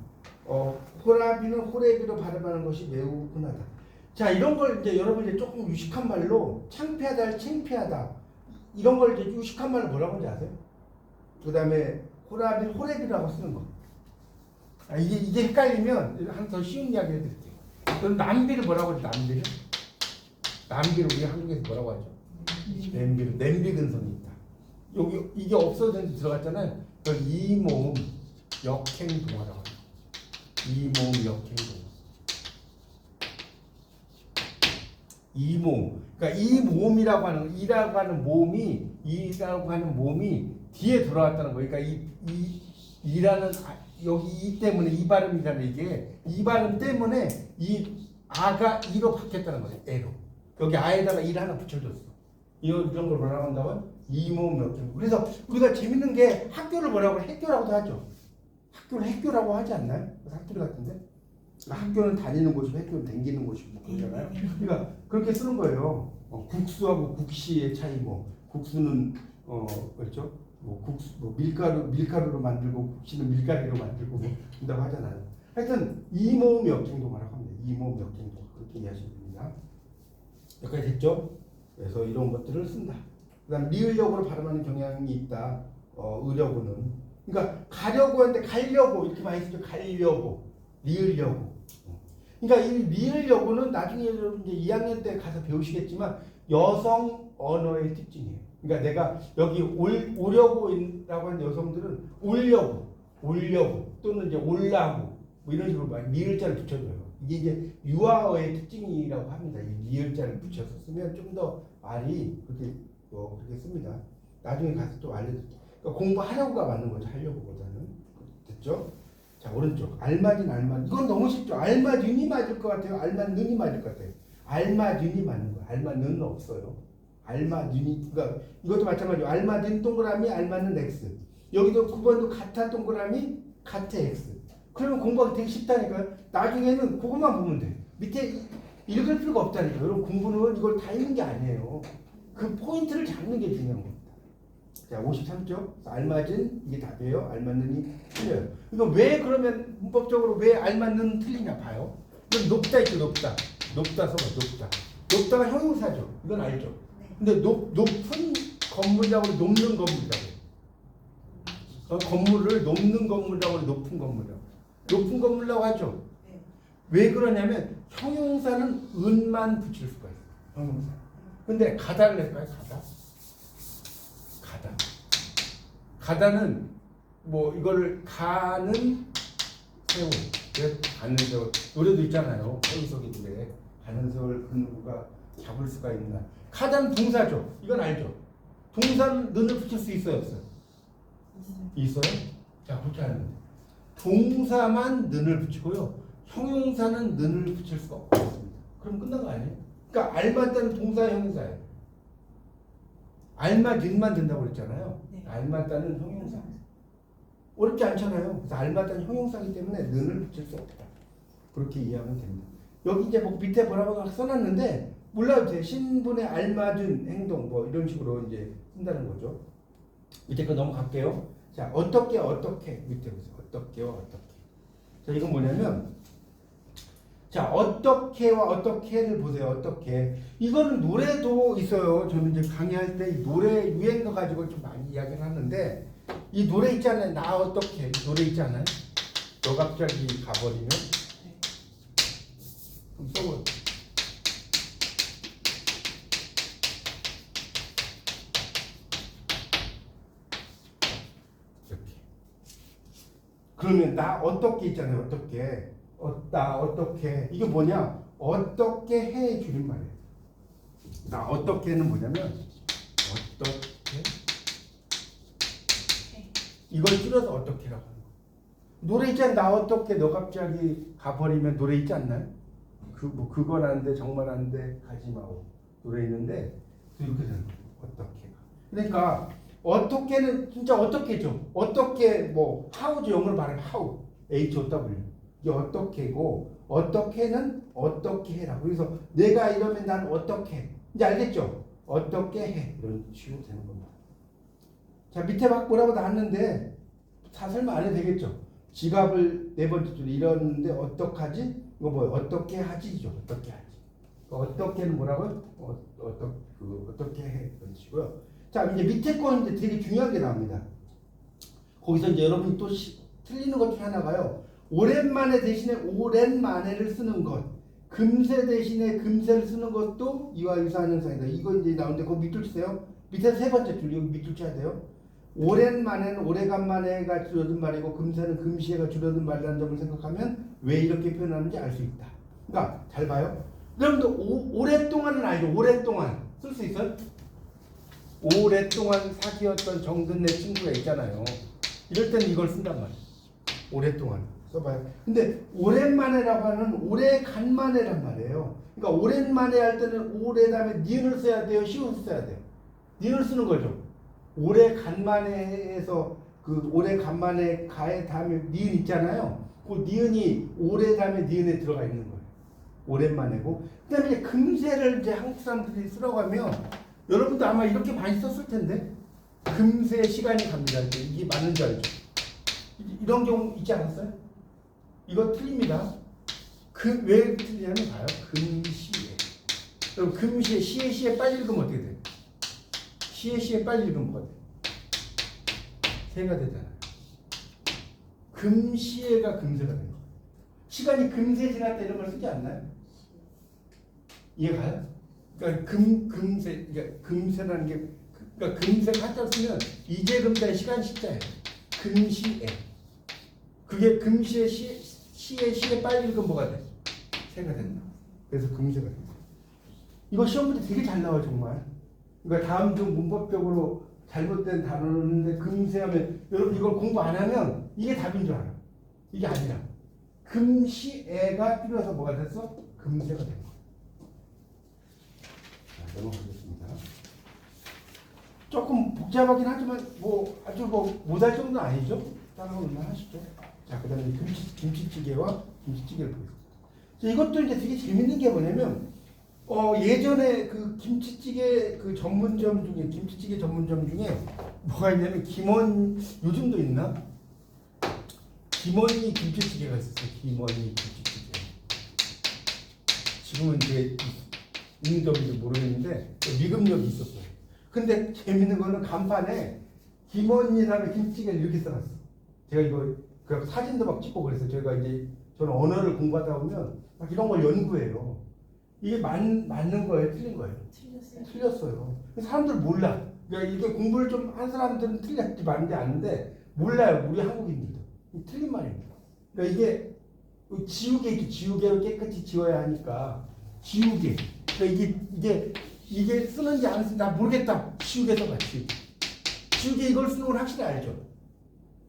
호라비는 호레비로 발음하는 것이 매우 흔하다. 자, 이런 걸 이제 여러분 이제 조금 유식한 말로 창피하다, 창피하다 이런 걸 이제 유식한 말로 뭐라고 하는지 아세요? 그 다음에 호라비, 호레비라고 쓰는 거. 이게 헷갈리면 한 더 쉬운 이야기 해드릴게요. 그럼 남비를 뭐라고 하죠? 남비를 우리 한국에서 뭐라고 하죠? 냄비 근성이 있다. 여기 이게 없어졌는데 들어갔잖아요. 이모음 역행동화라고 합니다. 이모음 역행동화. 이모음. 그러니까 이 모음이라고 하는 이라고 하는 모음이 뒤에 들어왔다는 거예요. 그러니까 이라는 여기 이 때문에 이 발음이라는 이게 이 발음 때문에 이 아가 이로 바뀌었다는 거예요. 에로. 여기 아에다가 이를 하나 붙여줬어. 이런 걸 뭐라고 한다고요? 이모음 역행. 그래서 우리가 재밌는 게 학교를 뭐라고 학교라고도 하죠. 학교를 학교라고 하지 않나요? 학교 같은데 학교는 다니는 곳이고 학교는 다니는 곳이고 그러잖아요. 그러니까 그렇게 쓰는 거예요. 국수하고 국시의 차이 국수는 그렇죠? 밀가루로 만들고 국시는 밀가루로 만들고 한다고 하잖아요. 하여튼 이모음 역행도 말하고 합니다. 이모음 역행도 그렇게 이해하시면 됩니다. 여기까지 됐죠? 그래서 이런 것들을 쓴다. 그다음 리을력으로 발음하는 경향이 있다. 의력어는 그러니까 가려고 하는데 가려고 이렇게 많이 쓰죠. 가려고 리을려고. 그러니까 이 리을려고는 나중에 여러분 이제 2학년 때 가서 배우시겠지만 여성 언어의 특징이에요. 그러니까 내가 여기 오려고라고 하는 여성들은 오려고 또는 이제 올라고 뭐 이런 식으로 막 리을자를 붙여줘요. 이게 이제 유아어의 특징이라고 합니다. 이 리을자를 붙여서 쓰면 좀 더 말이 그렇게 씁니다. 나중에 가서 또 알려드릴게요. 그러니까 공부하려고가 맞는 거죠. 하려고보다는. 됐죠? 자, 오른쪽. 알맞은 알맞. 이건 너무 쉽죠. 알맞은이 맞을 것 같아요. 알맞는이 맞을 것 같아요. 알맞은이 맞는 거예요. 알맞는 없어요. 알맞은이. 그러니까 이것도 마찬가지로 알맞은 동그라미 알맞는 X. 여기도 9번도 같아 동그라미 같아 X. 그러면 공부하기 되게 쉽다니까요. 나중에는 그것만 보면 돼. 밑에 읽을 필요가 없다니까요. 여러분 공부는 이걸 다 읽는 게 아니에요. 그 포인트를 잡는 게 중요한 겁니다. 자, 53쪽. 알맞은 이게 답이에요. 알맞는이 틀려요. 이거 왜 그러면 문법적으로 왜 알맞는 틀리냐 봐요. 이건 높다 있죠. 높다 써봐. 높다가 형용사죠. 이건 알죠. 근데 높은 건물이라고 높는 건물이라고. 건물을 높는 건물이라고 높은 건물이라고. 높은 건물이라고 하죠. 왜 그러냐면 형용사는 은만 붙일 수가 있어요. 형용사. 근데 가다를 할까요? 가다. 가다는 뭐 이거를 가는 세월. 그래서 가는 세월. 노래도 있잖아요. 허이석이 노래. 가는 세월 그 누구가 잡을 수가 있나. 가다는 동사죠. 이건 알죠. 동사는 는을 붙일 수 있어요, 없어요? 있어요? 자, 그렇게 하는데 동사만 는을 붙이고요. 형용사는 는을 붙일 수가 없습니다. 그럼 끝난 거 아니에요? 그러니까 알맞다는 동사 형용사예요. 알맞은만 된다고 그랬잖아요. 네. 알맞다는 형용사. 어렵지 않잖아요. 그래서 알맞다는 형용사이기 때문에 는을 붙일 수 없다. 그렇게 이해하면 됩니다. 여기 이제 뭐 밑에 뭐라고 써놨는데 몰라도 돼. 신분에 알맞은 행동 뭐 이런 식으로 이제 쓴다는 거죠. 밑에 거 넘어갈게요. 자, 어떻게 밑에 보세요. 어떻게와 어떻게. 자, 이건 뭐냐면 자, 어떻게와 어떻게를 보세요. 어떻게. 이거는 노래도 있어요. 저는 이제 강의할 때 노래 유행어 가지고 좀 많이 이야기를 하는데 이 노래 있잖아요. 나 어떻게. 노래 있잖아요. 너 갑자기 가버리면 그럼 써봐요. 이렇게. 그러면 나 어떻게 있잖아요. 어떻게. 나 어떻게. 이게 뭐냐. 어떻게 해 줄임말이에요. 나 어떻게는 뭐냐면 어떻게 이걸 줄여서 어떻게라고 하는 거예요. 노래 있잖아요. 나 어떻게 너 갑자기 가버리면 노래 있지 않나요? 뭐 그건 안 돼 정말 안 돼 가지 마오 노래 있는데 이렇게 되는 거예요. 어떻게가. 그러니까 어떻게는 진짜 어떻게죠. 어떻게 뭐 how죠. 영어로 말하면 how HOW 이게 어떻게고 어떻게는 어떻게 해라. 그래서 내가 이러면 난 어떻게 이제 알겠죠? 어떻게 해 이런 식으로 되는 겁니다. 자 밑에 막 뭐라고 나왔는데 다 설명 안 해도 되겠죠? 지갑을 네 번째 줄에 이러는데 어떡하지? 이거 뭐예요? 어떻게 하지죠? 어떻게 하지? 어떻게는 뭐라고요? 어떻게 해 이런 식으로요. 자 이제 밑에 거 이제 되게 중요한 게 나옵니다. 거기서 이제 여러분이 또 틀리는 것 중에 하나가요. 오랜만에 대신에 오랜만에를 쓰는 것. 금세 대신에 금세를 쓰는 것도 이와 유사한 현상이다. 이거 이제 나오는데 그거 밑줄 치세요. 밑에 세 번째 줄 여기 밑줄 쳐야 돼요. 오랜만에는 오래간만에가 줄여든 말이고 금세는 금시에가 줄여든 말이라는 점을 생각하면 왜 이렇게 표현하는지 알 수 있다. 그러니까 잘 봐요. 여러분들 오랫동안은 알죠. 오랫동안 쓸 수 있어요? 오랫동안 사귀었던 정든 내 친구가 있잖아요. 이럴 때는 이걸 쓴단 말이에요. 오랫동안 써봐요. 근데 오랜만에라고 하는 오래간만에란 말이에요. 그러니까 오랜만에 할 때는 오래 다음에 니은을 써야 돼요. 시옷을 써야 돼요. 니은을 쓰는 거죠. 오래간만에에서 그 오래간만에 가에 다음에 니은 있잖아요. 그 니은이 오래 다음에 니은에 들어가 있는 거예요. 오랜만에고. 그다음에 이제 금세를 이제 한국 사람들이 쓰라고 하면 여러분도 아마 이렇게 많이 썼을 텐데 금세 시간이 갑니다. 이게 맞는 줄 알죠? 이런 경우 있지 않았어요? 이거 틀립니다. 왜 틀리냐면 봐요. 금시에. 그럼 금시에 시에 빨리 읽으면 어떻게 돼요? 시에 빨리 읽으면 뭐가 돼? 새가 되잖아요. 금시에가 금세가 된 거예요. 시간이 금세 지났다 이런 걸 쓰지 않나요? 이해가요? 그러니까 금세, 그러니까 금세라는 게 그러니까 금세 한자 쓰면 이제 금세 시간 시자예요. 금시에. 그게 금시에 시에 빨리 읽으면 뭐가 돼? 새가 된다. 그래서 금세가 된다. 이거 시험 문제 되게 잘 나와요 정말. 그러니까 다음 중 문법적으로 잘못된 단어는데 금세하면 여러분 이걸 공부 안 하면 이게 답인 줄 알아. 이게 아니라 금시에가 필요해서 뭐가 됐어? 금세가 된 거야. 자, 넘어가겠습니다. 조금 복잡하긴 하지만 뭐 아주 뭐 못할 정도는 아니죠. 따라오면 하시죠. 자, 그다음에 김치찌개와 김치찌개를 보겠습니다. 자, 이것도 이제 되게 재밌는 게 뭐냐면 예전에 그 김치찌개 그 전문점 중에 김치찌개 전문점 중에 뭐가 있냐면 요즘도 있나? 김원희 김치찌개가 있었어요. 김원희 김치찌개. 지금은 이제 있는 점인지 모르겠는데 미금역이 있었어요. 근데 재밌는 거는 간판에 김원희 다음에 김치찌개를 이렇게 써놨어. 제가 이거 그 사진도 막 찍고 그랬어요. 저희가 이제 저는 언어를 공부하다 보면 막 이런 걸 연구해요. 이게 맞는 거예요, 틀린 거예요? 틀렸어요. 틀렸어요. 사람들 몰라. 그러니까 이게 공부를 좀 한 사람들은 틀렸지 맞는지 아는데 몰라요. 우리 한국인들도 이 틀린 말입니다. 그러니까 이게 지우개 있죠. 지우개로 깨끗이 지워야 하니까 지우개. 그러니까 이게 쓰는지 안 쓰는지 나 모르겠다. 지우개 써봐. 지우개 이걸 쓰는 건 확실히 알죠.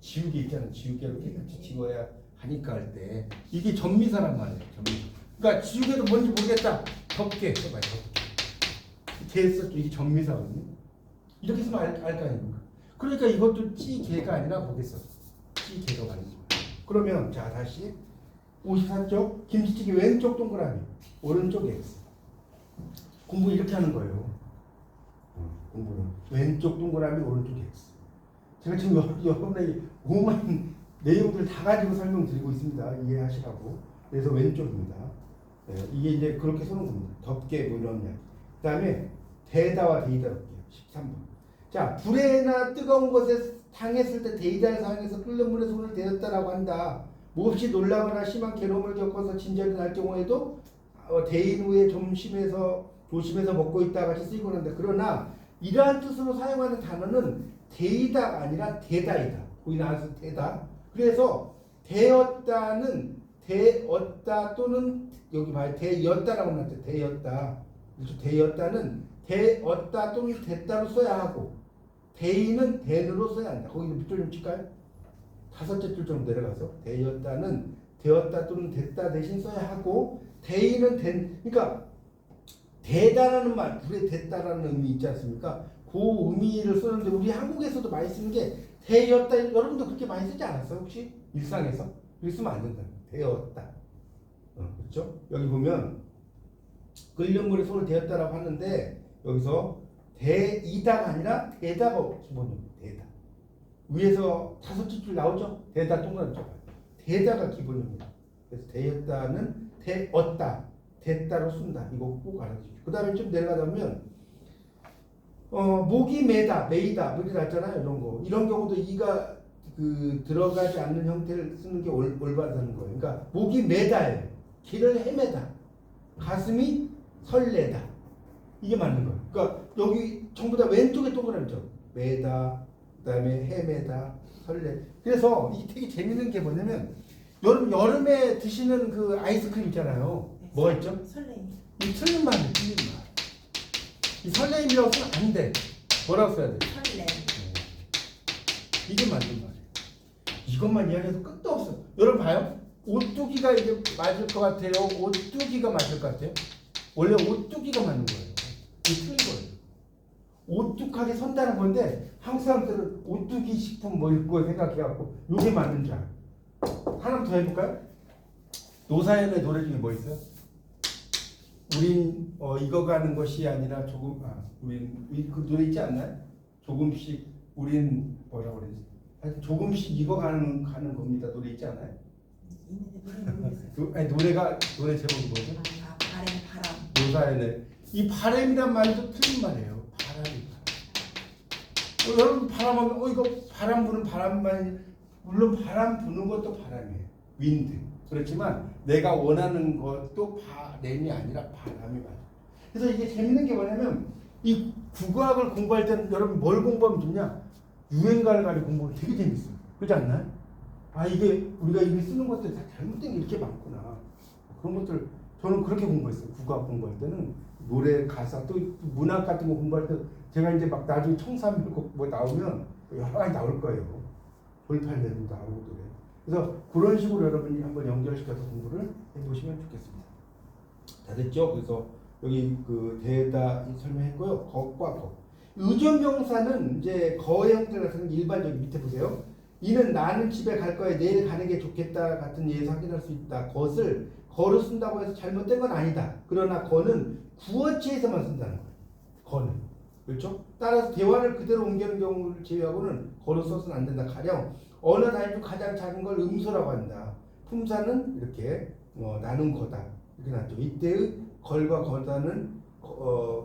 지우개 있잖아요. 지우개로 깨끗이 지워야 하니까 할 때 이게 전미사란 말이에요. 전미사. 그러니까 지우개도 뭔지 모르겠다. 덮개 써봐요. 덮개. 개 썼죠. 이게 전미사거든요. 이렇게 쓰면 알 거 아닙니까? 그러니까 이것도 찌개가 아니라 뭐겠어? 찌개가 맞는 거예요. 그러면 자 다시 54쪽 김치찌개 왼쪽 동그라미 오른쪽 X. 공부 이렇게 하는 거예요. 공부는 왼쪽 동그라미 오른쪽 X. 제가 지금 여러분에게 오만 내용들 다 가지고 설명드리고 있습니다. 이해하시라고. 그래서 왼쪽입니다. 네, 이게 이제 그렇게 쓰는 겁니다. 덮개 뭐 이런 이야기. 그 다음에 대다와 데이다 볼게요. 13번. 자, 불에나 뜨거운 것에 당했을 때 데이다를 사용해서 끓는 물에 손을 대었다라고 한다. 몹시 놀라거나 심한 괴로움을 겪어서 진절이 날 경우에도 대인 후에 조심해서 먹고 있다 같이 쓰이곤 한다. 그러나 이러한 뜻으로 사용하는 단어는 데이다가 아니라 대다이다. 거기 나와서 대다. 그래서 되었다는 되었다 또는 여기 봐요. 되었다라고 나왔죠. 되었다. 그래서 되었다는 되었다 또는 됐다로 써야 하고 대인은 된으로 써야 한다. 거기 밑줄 좀 칠까요? 5째 줄 정도 내려가서 되었다는 되었다 또는 됐다 대신 써야 하고 대인은 된 그러니까 되다라는 말 불에 됐다라는 의미 있지 않습니까? 그 의미를 쓰는데 우리 한국에서도 많이 쓰는 게 되었다. 여러분도 그렇게 많이 쓰지 않았어요? 혹시 일상에서? 이렇게 쓰면 안 된다. 되었다. 그렇죠? 여기 보면 끓는 물에 손을 대었다라고 하는데 여기서 대이다가 아니라 대다가 기본입니다. 대다. 위에서 5째 줄 나오죠? 대다 동그라미 쳐봐요. 대다가 기본입니다. 그래서 되었다는 되었다, 됐다로 쓴다. 이거 꼭 알아주십시오. 그 다음에 좀 내려가다 보면 목이 매다, 메이다 뭐 이렇게 났잖아요. 이런 경우도 이가 들어가지 않는 형태를 쓰는 게 올바르다는 거예요. 그러니까 목이 매다예요. 길을 헤매다. 가슴이 설레다. 이게 맞는 거예요. 그러니까 여기 전부 다 왼쪽에 동그라미죠. 매다, 그다음에 헤매다, 설레. 그래서 이게 되게 재밌는 게 뭐냐면 여름에 드시는 그 아이스크림 있잖아요. 뭐가 있죠? 설레임. 이 틀린 말이에요. 틀린 말. 이 설레임이라고 쓰면 안 돼. 뭐라고 써야 돼? 설레. 이게 맞는 말이에요. 이것만 이야기해도 끝도 없어. 여러분 봐요. 오뚜기가 이게 맞을 것 같아요. 오뚜기가 맞을 것 같아요. 원래 오뚜기가 맞는 거예요. 이 틀린 거예요. 오뚝하게 선다는 건데 한국 사람들은 오뚜기 식품 뭐 이거 생각해갖고 이게 맞는 줄 알아요. 하나 더 해볼까요? 노사연의 노래 중에 뭐 있어요? 우린 익어가는 것이 아니라 우린 그 노래 있지 않나요? 조금씩 우린 뭐라고 그러지? 하여튼 조금씩 익어가는 겁니다. 노래 있지 않아요? 노래 제목이 뭐죠? 바람. 노사연의 이 바람이란 말도 틀린 말이에요. 바람이. 여러분 바람하면 이거 바람 부는 바람만 물론 바람 부는 것도 바람이에요. 윈드. 그렇지만 내가 원하는 것도 바람이 아니라 바람이 맞아요. 그래서 이게 재밌는 게 뭐냐면 이 국어학을 공부할 때는 여러분 뭘 공부하면 좋냐? 유행가를 가지고 공부를 되게 재밌어요. 그렇지 않나요? 이게 우리가 이게 쓰는 것들이 다 잘못된 게 이렇게 많구나. 그런 것들 저는 그렇게 공부했어요. 국어학 공부할 때는 노래 가사 또 문학 같은 거 공부할 때 제가 이제 막 나중에 청산별곡 뭐 나오면 여러 가지 나올 거예요. 돌팔매도 나오고 노래. 그래서 그런 식으로 여러분이 한번 연결시켜서 공부를 해보시면 좋겠습니다. 다 됐죠? 그래서 여기 대다 설명했고요. 거과 거. 의존명사는 이제 거의 형태를 나타내는 일반적인 밑에 보세요. 이는 나는 집에 갈 거야. 내일 가는 게 좋겠다 같은 예에서 확인할 수 있다. 것을 거로 쓴다고 해서 잘못된 건 아니다. 그러나 거는 구어체에서만 쓴다는 거예요. 거는. 그렇죠? 따라서 대화를 그대로 옮기는 경우를 제외하고는 거로 써서는 안 된다. 가령 어느 단위 중 가장 작은 걸 음소라고 한다. 품사는 이렇게 나눈 거다. 이렇게 나죠. 이때의 걸과 거다는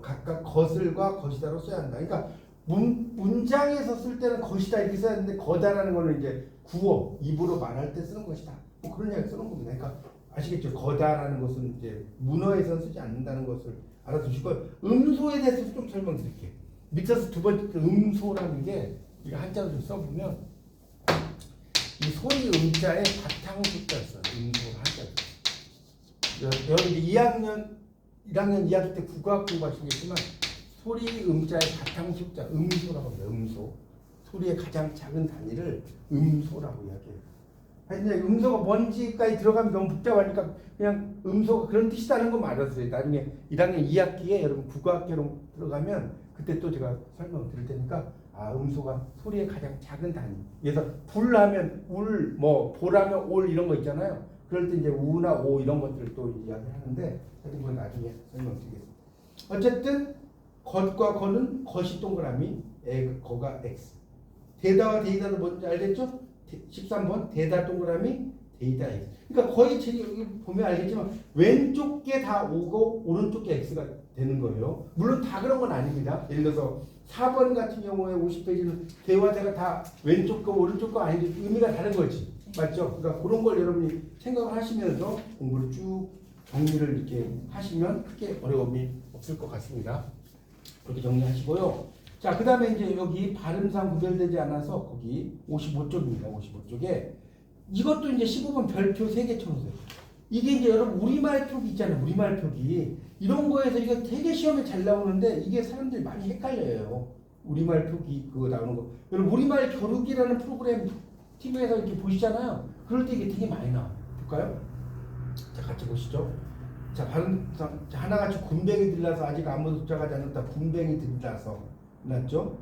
각각 것을과 것이다로 써야 한다. 그러니까 문장에서 쓸 때는 것이다 이렇게 써야 하는데 거다라는 거는 이제 구어, 입으로 말할 때 쓰는 것이다. 뭐 그런 이야기 쓰는 겁니다. 그러니까 아시겠죠? 거다라는 것은 이제 문어에서 쓰지 않는다는 것을 알아두시고 음소에 대해서 좀 설명드릴게요. 밑에서 두 번째 음소라는 게 이거 한자로 좀 써보면 이 소리 음자에 바탕 숫자를 써요. 음소 한자. 여러분 이제 1학년 2학기 때 국어학 공부하시겠지만 소리 음자의 바탕 숫자 음소라고 합니다. 음소. 소리의 가장 작은 단위를 음소라고 이야기해요. 하여튼 음소가 뭔지까지 들어가면 너무 복잡하니까 그냥 음소가 그런 뜻이라는 것만 알았어요. 나중에 1학년 2학기에 여러분 국어학교로 들어가면 그때 또 제가 설명을 드릴 테니까 음소가 소리의 가장 작은 단위. 그래서 불하면 울, 뭐 보라면 올 이런 거 있잖아요. 그럴 때 이제 우나 오 이런 것들을 또 이야기하는데 그건 나중에 설명드리겠습니다. 어쨌든 것과 거는 것이 동그라미, 거가 x. 대다와 데이다도 뭔지 알겠죠? 13번 대다 동그라미 데이다 x. 그러니까 거의 여기 보면 알겠지만 왼쪽 게 다 오고 오른쪽 게 x가 되는 거예요. 물론 다 그런 건 아닙니다. 예를 들어서 4번 같은 경우에 50페이지는 대화자가 다 왼쪽 거 오른쪽 거 아닌데 의미가 다른 거지. 맞죠? 그러니까 그런 걸 여러분이 생각을 하시면서 공부를 쭉 정리를 이렇게 하시면 크게 어려움이 없을 것 같습니다. 그렇게 정리하시고요. 자, 그 다음에 이제 여기 발음상 구별되지 않아서 거기 55쪽입니다. 55쪽에 이것도 이제 15번 별표 3개 쳐놓으세요. 이게 이제 여러분 우리말 표기 있잖아요. 우리말 표기. 이런 거에서 이거 되게 시험에 잘 나오는데 이게 사람들이 많이 헷갈려요. 우리말 표기 그거 나오는 거. 여러분 우리말 겨루기라는 프로그램 TV에서 이렇게 보시잖아요. 그럴 때 이게 되게 많이 나와요. 볼까요? 자, 같이 보시죠. 자, 발음상 하나같이 군뱅이 들라서 아직 아무도 도착하지 않았다. 군뱅이 들라서 났죠?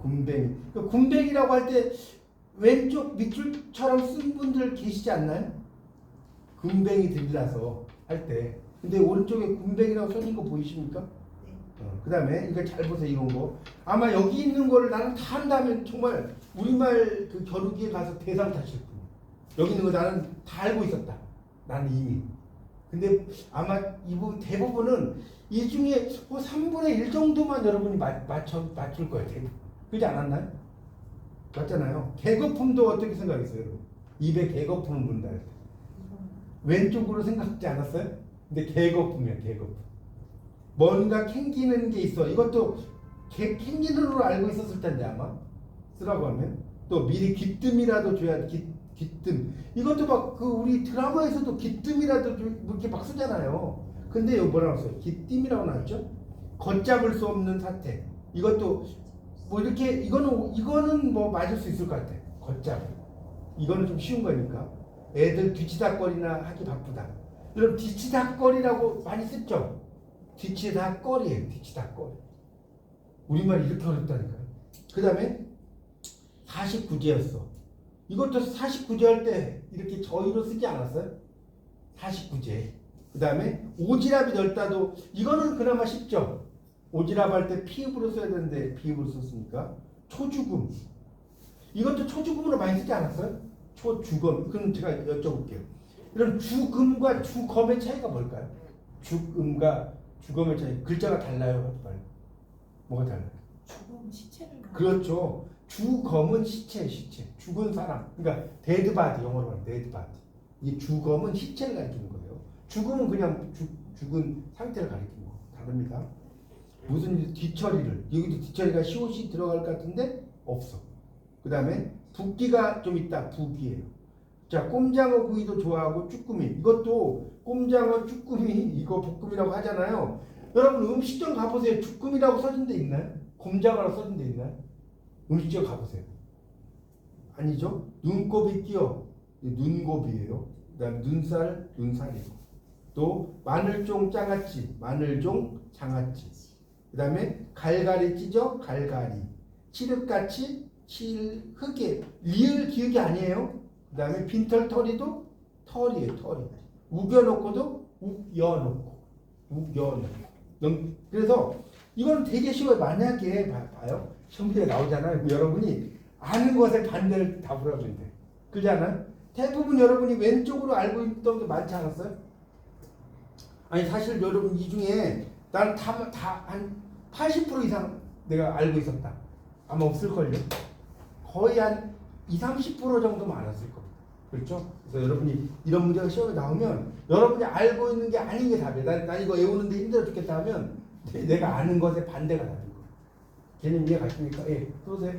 군뱅이. 그 군뱅이라고 할 때 왼쪽 밑줄처럼 쓴 분들 계시지 않나요? 군뱅이 들라서 할 때. 근데 오른쪽에 군뱅이라고 써진 거 보이십니까? 그 다음에 이거 잘 보세요. 이런 거. 아마 여기 있는 거를 나는 다 한다면 정말 우리말 그 겨루기에 가서 대상 타실 거예요. 여기 있는 거 나는 다 알고 있었다. 나는 이미. 근데 아마 이분 대부분은 이 중에 뭐 3분의 1 정도만 여러분이 맞출 거예요. 대부분. 그렇지 않았나요? 맞잖아요. 개거품도 어떻게 생각했어요? 여러분? 입에 개거품을 문다 할 때. 왼쪽으로 생각하지 않았어요? 근데 개거품이야. 개거품. 뭔가 캥기는 게 있어. 이것도 캥기는으로 알고 있었을 텐데 아마 쓰라고 하면 또 미리 귀뜸이라도 줘야 귀뜸. 이것도 막 그 우리 드라마에서도 귀뜸이라도 좀 이렇게 막 쓰잖아요. 근데 여기 뭐라고 써요? 귀뜸이라고 나왔죠? 걷잡을 수 없는 사태. 이것도 뭐 이렇게 이거는 뭐 맞을 수 있을 것 같아. 걷잡. 이거는 좀 쉬운 거니까. 애들 뒤치다거리나 하기 바쁘다. 여러분 뒤치다거리라고 많이 쓰죠? 뒤치다거리예요. 뒤치다거리. 우리말이 이렇게 어렵다니까요. 그 다음에 49제였어. 이것도 49제 할 때 이렇게 저희로 쓰지 않았어요? 49제. 그 다음에 오지랖이 넓다도 이거는 그나마 쉽죠? 오지랖 할 때 피읍으로 써야 되는데 비읍으로 썼으니까. 초죽음. 이것도 초죽음으로 많이 쓰지 않았어요? 초죽음. 그럼 제가 여쭤볼게요. 이런 죽음과 죽음의 차이가 뭘까요? 죽음과 죽음의 차이. 글자가 달라요? 뭐가 달라요? 죽음 시체를 그렇죠. 죽음은 시체. 죽은 사람. 그러니까 데드바디 영어로 하면 데드바디. 이 죽음은 시체를 가리키는 거예요. 죽음은 그냥 죽은 상태를 가리키는 거. 다릅니다. 무슨 뒤처리를. 여기도 뒤처리가 시옷이 들어갈 것 같은데 없어. 그 다음에 붓기가 좀 있다. 붓기예요. 자, 꼼장어 구이도 좋아하고 쭈꾸미. 이것도 꼼장어, 쭈꾸미 이거 볶음이라고 하잖아요. 여러분 음식점 가보세요. 쭈꾸미라고 써진 데 있나요? 곰장어라고 써진 데 있나요? 음식점 가보세요. 아니죠? 눈곱이 끼어. 눈곱이에요. 그 다음 눈살, 눈살이고. 또 마늘종 장아찌, 마늘종 장아찌. 그 다음에 갈갈이 찌죠? 갈갈이. 칠흑같이, 칠흑에. 리을 기억이 아니에요. 그 다음에 빈털터리도 털이에요. 털이. 우겨놓고도 우여놓고. 그래서 이건 되게 쉬워요. 만약에 봐요. 시험지에 나오잖아요. 여러분이 아는 것의 반대를 답을 하면 돼. 그렇지 않아요? 대부분 여러분이 왼쪽으로 알고 있던 게 많지 않았어요? 아니 사실 여러분 이 중에 난 다 한 80% 이상 내가 알고 있었다. 아마 없을걸요? 거의 한 20, 30% 정도만 알았을 겁니다. 그렇죠? 그래서 여러분이 이런 문제가 시험에 나오면 여러분이 알고 있는 게 아닌 게 답이에요. 난 이거 외우는데 힘들어 죽겠다 하면 내가 아는 것에 반대가 답인 거예요. 개념 이해 가십니까? 예, 보세요.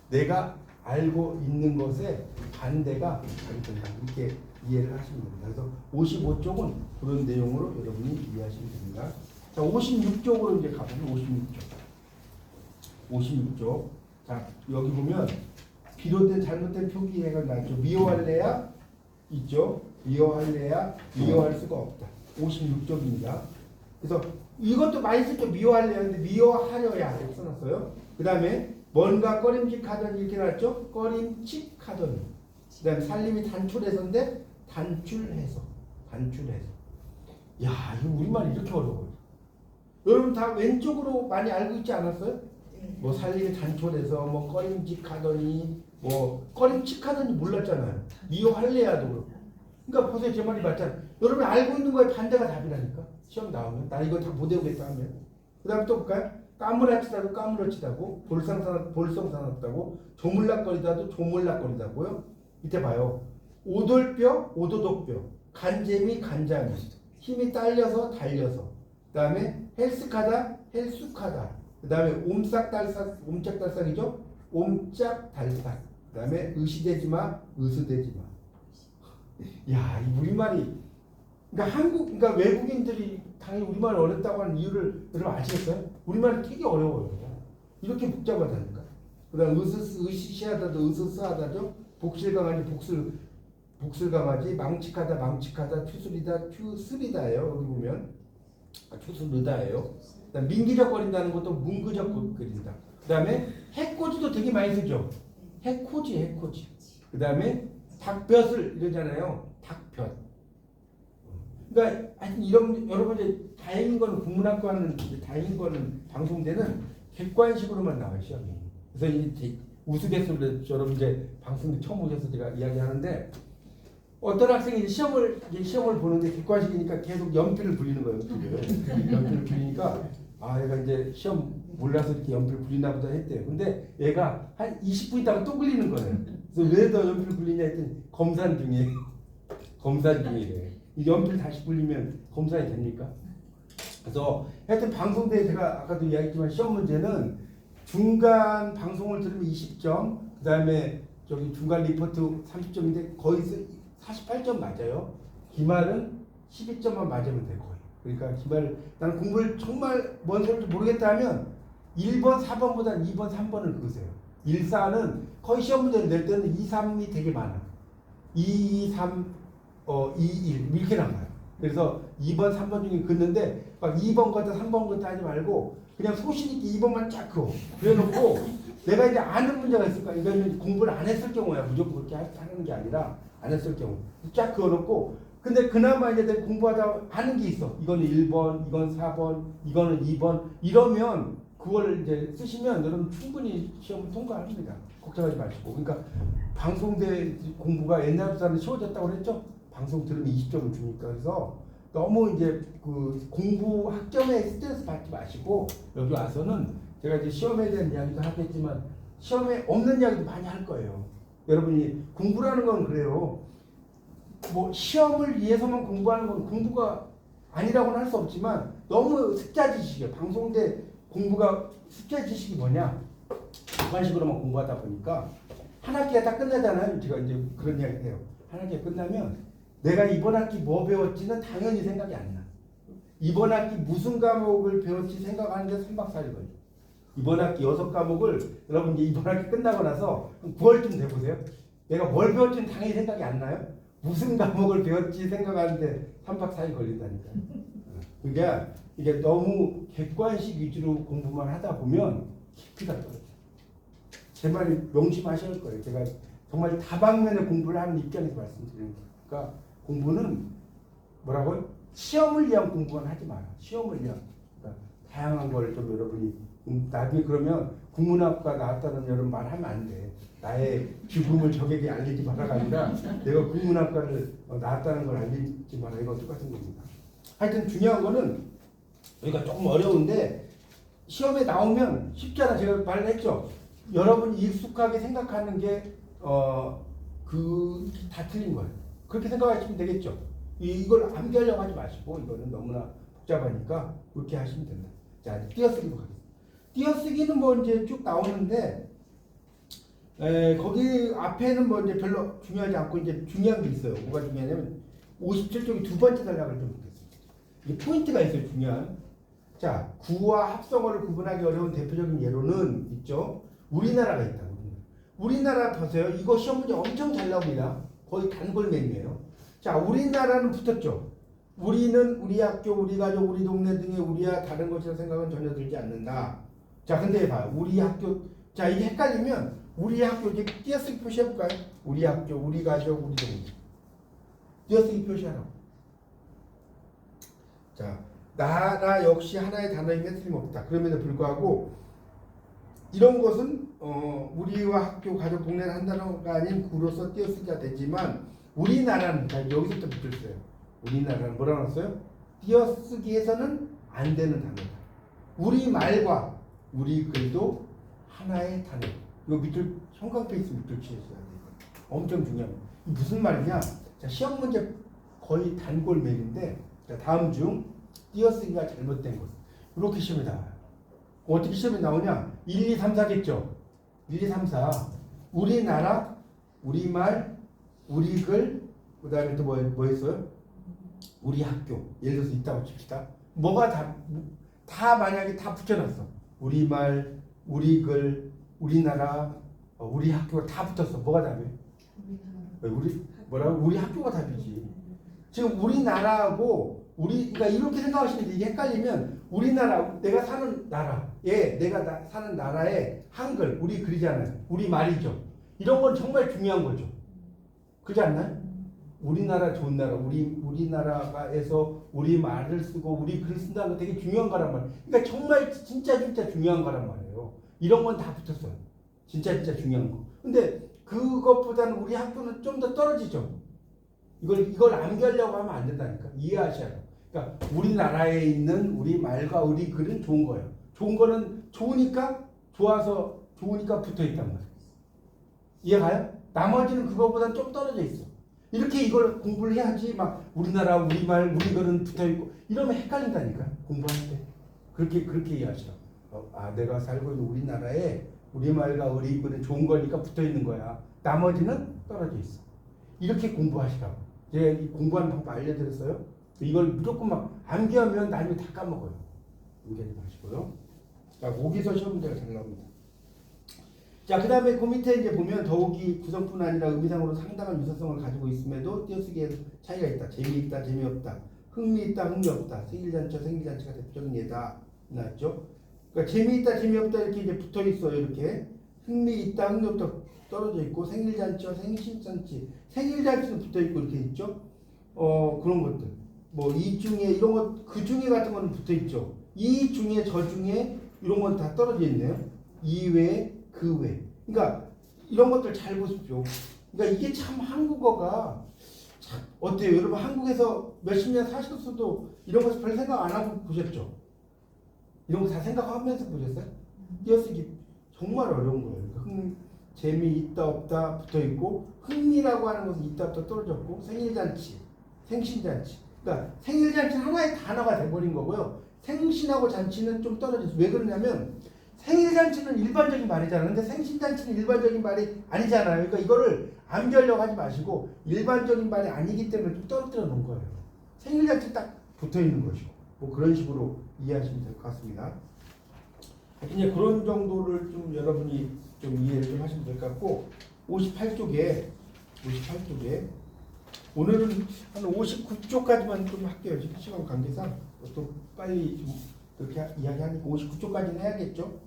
내가 알고 있는 것에 반대가 답이 된다. 이렇게 이해를 하시면 됩니다. 그래서 55쪽은 그런 내용으로 여러분이 이해하시면 됩니다. 자, 56쪽으로 이제 가보면 56쪽. 자, 여기 보면 비롯된 잘못된 표기해가 나죠. 미워할래야 있죠. 미워할 수가 없다. 56쪽입니다. 그래서 이것도 많이 쓰죠. 미워할래야 하는데 미워하려야 이렇게 써놨어요. 그 다음에 뭔가 꺼림칙하더니 이렇게 나왔죠. 꺼림칙하더니. 그 다음에 살림이 단출해서인데 단출해서. 야, 이거 우리말이 이렇게 어려워요. 여러분 다 왼쪽으로 많이 알고 있지 않았어요? 뭐 살림이 단촐해서 뭐 꺼림칙하더니 뭐 꺼림칙하더니 몰랐잖아요. 미워할래야도 그렇고. 그러니까 보세요, 제 말이 맞잖아요. 여러분 알고 있는 거에 반대가 답이라니까. 시험 나오면 나 이거 다 못 외우겠다 하면. 그다음 또 볼까요? 까무라치다도 까무러치다고, 볼성사납다고, 조물락거리다도 조물락거리다고요. 밑에 봐요. 오돌뼈, 오도독뼈, 간재미, 간장이, 힘이 딸려서 달려서. 그다음에 헬스카다, 헬쑥하다. 그다음에 옴짝달싹이죠. 옴짝달싹. 그다음에 의시되지마, 의수되지마. 야, 이 우리말이 그러니까 외국인들이 당연히 우리말 어렵다고 하는 이유를 여러분 아시겠어요? 우리말이 되게 어려워요. 이렇게 복잡하다니까. 그다음 의시시하다도 의스스하다죠. 복실강아지, 복슬강아지, 망측하다, 추스리다예요. 여기 보면 추스르다예요. 그다음 민기적거린다는 것도 뭉그적거린다. 그다음에 해코지도 되게 많이 쓰죠. 해코지. 그다음에 닭볕을 이러잖아요. 닭볕. 그러니까 하여튼 이런 여러분 이제 다행인 거는 국문학과는 다행인 거는 방송되는 객관식으로만 나와요 시험이. 그래서 이제 우스갯소리로 여러분 이제 방송 처음 오셔서 제가 이야기하는데 어떤 학생이 이제 시험을 보는데 객관식이니까 계속 연필을 부리는 거예요. 연필을 부리니까 얘가 이제 시험 몰라서 이렇게 연필을 부리나 보다 했대요. 근데 얘가 한 20분 있다가 또 불리는 거예요. 그래서 왜 너 연필을 불리냐 했더니 검산 중이래. 이 연필 다시 불리면 검사이 됩니까? 그래서 하여튼 방송대에 제가 아까도 이야기했지만 시험 문제는 중간 방송을 들으면 20점, 그 다음에 저기 중간 리포트 30점인데 거의 48점 맞아요. 기말은 12점만 맞으면 돼 거의. 그러니까 기말 나는 공부를 정말 뭔 소리인지 모르겠다 하면 1번, 4번보다는 2번, 3번을 그으세요. 1, 4는 거의 시험 문제를 낼 때는 2, 3이 되게 많아. 2, 3, 2, 1 이렇게 나와요. 그래서 2번, 3번 중에 긋는데 막 2번 거다 3번 거다 하지 말고 그냥 소신 있게 2번만 쫙 그어. 그래놓고 내가 이제 아는 문제가 있을까? 이거는 공부를 안 했을 경우야. 무조건 그렇게 하는 게 아니라 안 했을 경우 쫙 그어놓고 근데 그나마 이제 내가 공부하다 아는 게 있어. 이거는 1번, 이건 4번, 이거는 2번 이러면 그걸 이제 쓰시면 여러분 충분히 시험을 통과합니다. 걱정하지 마시고. 그러니까 방송대 공부가 옛날보다는 쉬워졌다고 그랬죠? 방송 들으면 20점을 주니까. 그래서 너무 이제 그 공부 학점에 스트레스 받지 마시고 여기 와서는 제가 이제 시험에 대한 이야기도 하겠지만 시험에 없는 이야기도 많이 할 거예요. 여러분이 공부라는 건 그래요. 뭐 시험을 위해서만 공부하는 건 공부가 아니라고는 할 수 없지만 너무 숫자 지식이에요. 방송대 공부가 숫자 지식이 뭐냐? 객관식으로만 공부하다 보니까 한 학기가 딱 끝나잖아요. 제가 이제 그런 이야기 해요. 한 학기가 끝나면 내가 이번 학기 뭐 배웠지는 당연히 생각이 안 나. 이번 학기 무슨 과목을 배웠지 생각하는데 3박 4일 걸려. 이번 학기 6과목을 여러분 이제 이번 학기 끝나고 나서 9월쯤 돼보세요. 내가 뭘 배웠지는 당연히 생각이 안 나요. 무슨 과목을 배웠지 생각하는데 3박 4일 걸린다니까요. 그러니까 이게 너무 객관식 위주로 공부만 하다 보면 깊이가 떨어져요. 제 말이 명심하셔야 할 거예요. 제가 정말 다방면의 공부를 하는 입장에서 말씀드리는 거예요. 그러니까 공부는 뭐라고요? 시험을 위한 공부는 하지 마라. 시험을 위한. 그러니까 다양한 걸 좀 여러분이 나중에 그러면 국문학과 나왔다는 여러분 말하면 안 돼. 나의 죽음을 적에게 알리지 마라가 아니라 내가 국문학과를 나왔다는 걸 알리지 마라. 이거 똑같은 겁니다. 하여튼 중요한 거는 여기가 조금 어려운데 시험에 나오면 쉽잖아. 제가 말을 했죠. 여러분이 익숙하게 생각하는 게 다 틀린 거예요. 그렇게 생각하시면 되겠죠. 이걸 암기하려고 하지 마시고 이거는 너무나 복잡하니까 그렇게 하시면 된다. 자, 띄어쓰기로 가겠습니다. 띄어쓰기는 뭐 이제 쭉 나오는데 거기 앞에는 뭐 이제 별로 중요하지 않고 이제 중요한 게 있어요. 뭐가 중요하냐면 57쪽이 두 번째 단락을 좀 보겠습니다. 이게 포인트가 있어요. 중요한. 자, 구와 합성어를 구분하기 어려운 대표적인 예로는 있죠. 우리나라가 있다. 우리나라 보세요. 이거 시험 문제 엄청 잘 나옵니다. 거의 단골맨이에요. 자, 우리나라는 붙었죠. 우리는 우리 학교, 우리 가족, 우리 동네 등의 우리와 다른 것이라 생각은 전혀 들지 않는다. 자, 근데 봐요. 우리 학교. 자, 이게 헷갈리면 우리 학교 이제 띄어쓰기 표시해볼까요? 우리 학교, 우리 가족, 우리 동네. 띄어쓰기 표시하라고. 자, 나라 역시 하나의 단어임에 틀림없다. 그럼에도 불구하고 이런 것은 우리와 학교, 가족, 동네는 한 단어가 아닌 구로서 띄어쓰기가 되지만 우리나라는 여기서부터 붙였어요. 우리나라는 뭐라고 했어요? 띄어쓰기에서는 안 되는 단어다. 우리 말과 우리 글도 하나의 단어. 이거 밑줄 형광페이스 밑줄 치셨어야 돼요. 엄청 중요합니다. 무슨 말이냐? 자, 시험 문제 거의 단골맨인데 자, 다음 중 띄어쓰기가 잘못된 것. 이렇게 시험에 나와요. 어떻게 시험에 나오냐? 1, 2, 3, 4겠죠? 1, 2, 3, 4. 우리나라, 우리말, 우리 글, 그 다음에 또 뭐 했어요? 우리 학교. 예를 들어서 있다고 칩시다. 뭐가 다 만약에 다 붙여놨어. 우리말, 우리 글, 우리나라, 우리 학교가 다 붙었어. 뭐가 답이에요? 우리 학교가 답이지. 지금 우리나라하고 그러니까 이렇게 생각하시면 이게 헷갈리면 우리나라, 내가 사는 나라, 내가 사는 나라의 한글, 우리 글이잖아요. 우리 말이죠. 이런 건 정말 중요한 거죠. 그렇지 않나요? 우리나라 좋은 나라, 우리나라에서 우리 말을 쓰고 우리 글을 쓴다는 거 되게 중요한 거란 말이에요. 그러니까 정말 진짜 중요한 거란 말이에요. 이런 건 다 붙었어요. 진짜 중요한 거. 근데 그것보다는 우리 학교는 좀 더 떨어지죠. 이걸 암기하려고 하면 안 된다니까. 이해하셔야 돼요. 그러니까 우리나라에 있는 우리 말과 우리 글은 좋은 거예요. 좋은 거는 좋으니까 붙어 있단 말이에요. 이해가요? 나머지는 그거보다 좀 떨어져 있어. 이렇게 이걸 공부를 해야지 막 우리나라, 우리말, 우리 글은 붙어 있고 이러면 헷갈린다니까. 공부할 때. 그렇게 이해하시라고. 내가 살고 있는 우리나라에 우리말과 우리 글은 좋은 거니까 붙어 있는 거야. 나머지는 떨어져 있어. 이렇게 공부하시라고. 제가 이 공부하는 방법 알려드렸어요. 이걸 무조건 막 암기하면 나중에 다 까먹어요. 암기하지 마시고요. 자, 거기서 시험 문제가 잘 나옵니다. 자, 그 다음에 그 밑에 이제 보면 더욱이 구성뿐 아니라 의미상으로 상당한 유사성을 가지고 있음에도 띄어쓰기에 차이가 있다. 재미있다, 재미없다. 흥미있다, 흥미없다. 생일잔치와 생일잔치가 대표적인 예다. 나왔죠? 그러니까 재미있다, 재미없다 이렇게 이제 붙어 있어요. 이렇게 흥미있다, 흥미없다 떨어져 있고 생일잔치와 생일잔치는 붙어 있고 이렇게 있죠. 그런 것들. 뭐 이 중에 이런 것, 그 중에 같은 거는 붙어 있죠. 이 중에 저 중에 이런 건 다 떨어져 있네요. 이 외, 그 외. 그러니까 이런 것들 잘 보십시오. 그러니까 이게 참 한국어가 참 어때요? 여러분 한국에서 몇십 년 사셨어도 이런 것을 별 생각 안 하고 보셨죠? 이런 거 다 생각하면서 보셨어요? 띄어쓰기 정말 어려운 거예요. 재미있다 없다 붙어있고 흥미라고 하는 것은 있다 없다 떨어졌고 생일잔치, 생신잔치. 그러니까 생일잔치는 하나의 단어가 돼버린 거고요. 생신하고 잔치는 좀 떨어졌어요. 왜 그러냐면 생일잔치는 일반적인 말이잖아요. 근데 생신잔치는 일반적인 말이 아니잖아요. 그러니까 이거를 암기하려고 하지 마시고 일반적인 말이 아니기 때문에 좀 떨어뜨려 놓은 거예요. 생일잔치 딱 붙어있는 것이고 뭐 그런 식으로 이해하시면 될 것 같습니다. 이제 그런 정도를 좀 여러분이 좀 이해를 좀 하시면 될 것 같고 58쪽에 오늘은 한 59쪽까지만 좀 할게요. 지금 시간 관계상 또 빨리 좀 그렇게 이야기하니까 59쪽까지는 해야겠죠.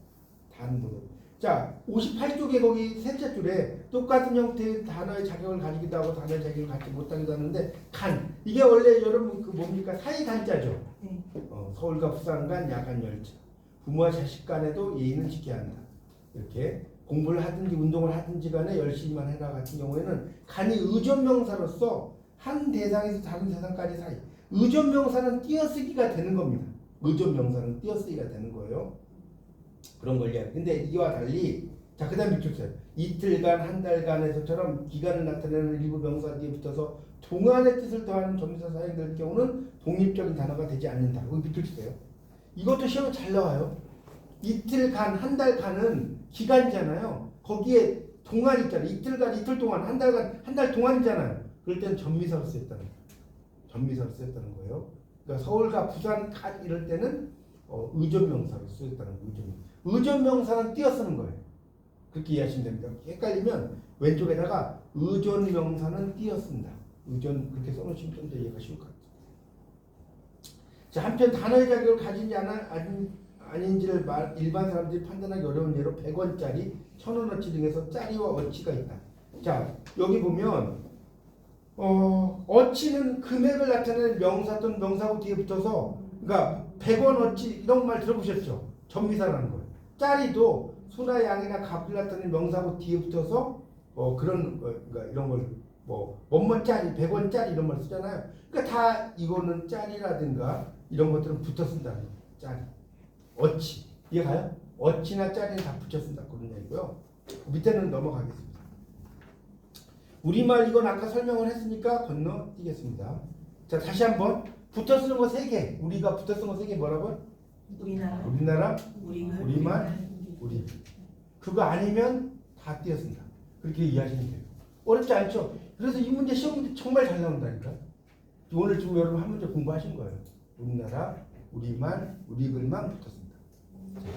단문으로. 자, 58쪽에 거기 셋째 줄에 똑같은 형태의 단어의 자격을 가지기도 하고 단어의 자격을 갖지 못하기도 하는데 간 이게 원래 여러분 그 뭡니까 사이간자죠. 서울과 부산 간 야간 열차. 부모와 자식 간에도 예의는 지켜야 한다. 이렇게 공부를 하든지 운동을 하든지 간에 열심히만 해라 같은 경우에는 간이 의존명사로서 한 대상에서 다른 대상까지 사이. 의존명사는 띄어쓰기가 되는 겁니다. 의존명사는 띄어쓰기가 되는 거예요. 그런 걸 이야기. 근데 이와 달리 자, 그 다음에 밑줄 쳐요. 이틀간, 한 달간에서처럼 기간을 나타내는 일부 명사 뒤에 붙어서 동안의 뜻을 더하는 접미사 사용될 경우는 독립적인 단어가 되지 않는다. 여기 밑줄 치세요. 이것도 시험에 잘 나와요. 이틀간, 한 달간은 기간이잖아요. 거기에 동안 있잖아요. 이틀간, 이틀 동안, 한 달간, 한 달 동안이잖아요. 그럴 때는 접미사로 쓰였다는 거예요. 접미사로 쓰였다는 거예요. 그러니까 서울과 부산, 간 이럴 때는 의존명사로 쓰였다는 거예요. 의존명사는 띄어 쓰는 거예요. 그렇게 이해하시면 됩니다. 헷갈리면 왼쪽에다가 의존명사는 띄어 쓴다. 의존 그렇게 써놓으시면 좀 더 이해가 쉬울 것 같아요. 자, 한편 단어의 자격을 가진지 아닌지를 일반 사람들이 판단하기 어려운 예로 100원짜리, 1000원어치 등에서 짜리와 어치가 있다. 자, 여기 보면 어치는 금액을 나타내는 명사 또는 명사구 뒤에 붙어서, 그러니까 100원어치 이런 말 들어보셨죠? 접미사라는 거예요. 짜리도 수나 양이나 값을 나타내는 명사구 뒤에 붙어서 그런 그러니까 이런 걸 뭐짜리 100원짜리 이런 말 쓰잖아요. 그러니까 다 이거는 짜리라든가 이런 것들은 붙어 쓴다는 거예요. 짜리, 어치 이해가요? 어치나 짜리는 다 붙여 쓴다 그런 얘기고요. 밑에는 넘어가겠습니다. 우리말 이건 아까 설명을 했으니까 건너뛰겠습니다. 자, 다시 한번 붙어 쓰는 거 3개. 우리가 붙어 쓰는 거 3개 뭐라고요? 우리나라, 우리말, 우리. 그거 아니면 다 띄어쓴다. 그렇게 이해하시면 돼요. 어렵지 않죠? 그래서 이 문제 시험 문제 정말 잘 나온다니까. 오늘 지금 여러분 한 문제 공부하신 거예요. 우리나라, 우리말, 우리글만 붙었습니다.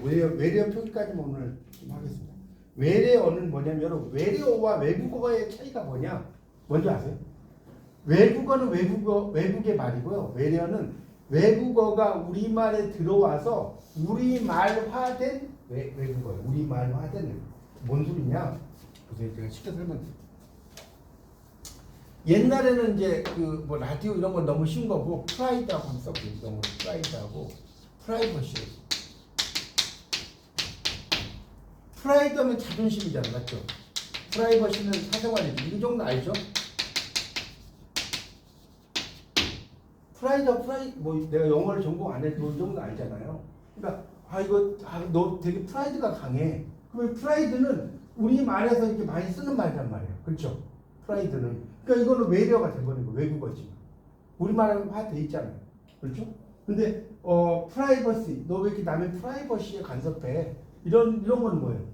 외래어 표기까지만 오늘 좀 하겠습니다. 외래어는 뭐냐면 여러분 외래어와 외국어의 차이가 뭐냐? 뭔지 아세요? 외국어는 외국의 말이고요. 외래어는 외국어가 우리말에 들어와서 우리말화된 외국어예요. 우리말화된 뭔 소리냐? 보세요. 제가 쉽게 설명드릴게요. 옛날에는 이제 그 뭐 라디오 이런 건 너무 쉬운 거고 프라이드하고 한번 써보세요. 너무 프라이드하고 프라이버시. 프라이드 하면 자존심이잖아, 맞죠? 프라이버시는 사생활이죠. 이 정도 알죠? 프라이드 뭐 내가 영어를 전공 안 해도 이 정도 알잖아요. 그러니까 너 되게 프라이드가 강해. 그러면 프라이드는 우리 말에서 이렇게 많이 쓰는 말이란 말이에요. 그렇죠? 프라이드는. 그러니까 이거는 외래어가 돼버린 거, 외국어지. 우리 말에는 화돼 있잖아요. 그렇죠? 근데 프라이버시, 너 왜 이렇게 남의 프라이버시에 간섭해? 이런 건 뭐예요?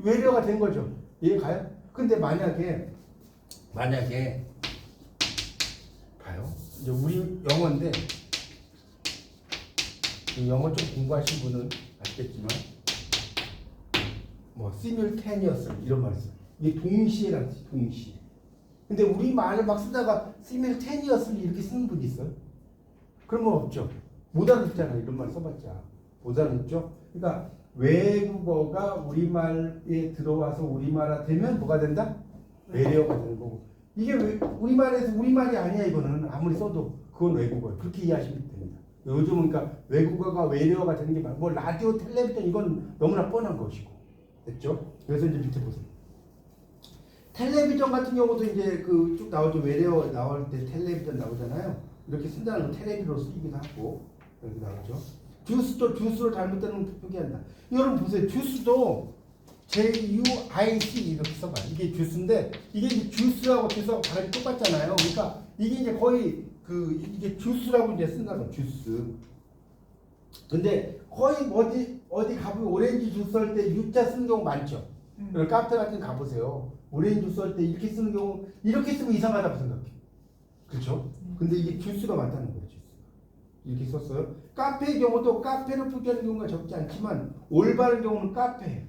외래어가 된 거죠. 이해 가요? 근데 만약에 봐요. 이제 우리 영어인데 영어 좀 공부하신 분은 아시겠지만 뭐 simultaneous 이런 말 써요. 이게 동시에라는 뜻이에요. 동시에. 근데 우리 말을 막 쓰다가 simultaneously 이렇게 쓰는 분이 있어요? 그런 건 없죠. 못 알아듣잖아요. 이런 말 써봤자 못 알아듣죠. 그러니까 외국어가 우리말에 들어와서 우리말화 되면 뭐가 된다? 외래어가 되는 거고. 이게 우리말에서 우리말이 아니야. 이거는 아무리 써도 그건 외국어예요. 그렇게 이해하시면 됩니다. 요즘은 그러니까 외국어가 외래어가 되는 게 뭐 라디오, 텔레비전 이건 너무나 뻔한 것이고, 됐죠? 그래서 이제 밑에 보세요. 텔레비전 같은 경우도 이제 그 쭉 나오죠. 외래어 나올 때 텔레비전 나오잖아요. 이렇게 쓴다는 거 텔레비로 쓰기도 하고 이렇게 나오죠. 주스도 주스로 잘못되는 표기한다. 여러분 보세요. 주스도 J-U-I-C 이렇게 써봐요. 이게 주스인데 이게 이제 주스하고 발음이 똑같잖아요. 그러니까 이게 이제 거의 이게 주스라고 이제 쓴다는 주스. 근데 거의 어디 가보면 오렌지 주스 할 때 U자 쓰는 경우 많죠. 카페 같은 데 가보세요. 오렌지 주스 할 때 이렇게 쓰는 경우 이렇게 쓰면 이상하다고 생각해. 그렇죠? 근데 이게 주스가 맞다는 거예요. 주스. 이렇게 썼어요. 카페의 경우도 카페로 표기하는 경우가 적지 않지만 올바른 경우는 카페예요.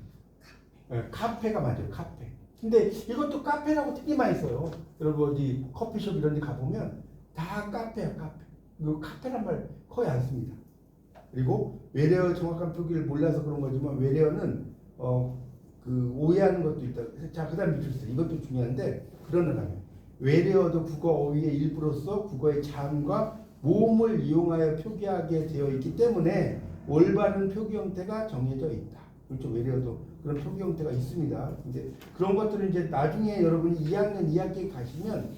네, 카페가 맞아요. 카페. 근데 이것도 카페라고 되게 많이 써요. 여러분 어디 커피숍 이런 데 가보면 다 카페야. 카페. 이거 카페란 말 거의 안 씁니다. 그리고 외래어 정확한 표기를 몰라서 그런 거지만 외래어는 오해하는 것도 있다. 자, 그 다음 밑줄 쓰세요. 이것도 중요한데 그러느라면 외래어도 국어 어휘의 일부로서 국어의 자음과 모음을 이용하여 표기하게 되어 있기 때문에 올바른 표기 형태가 정해져 있다. 그렇죠. 외래어도 그런 표기 형태가 있습니다. 이제 그런 것들은 이제 나중에 여러분이 2학년 2학기에 가시면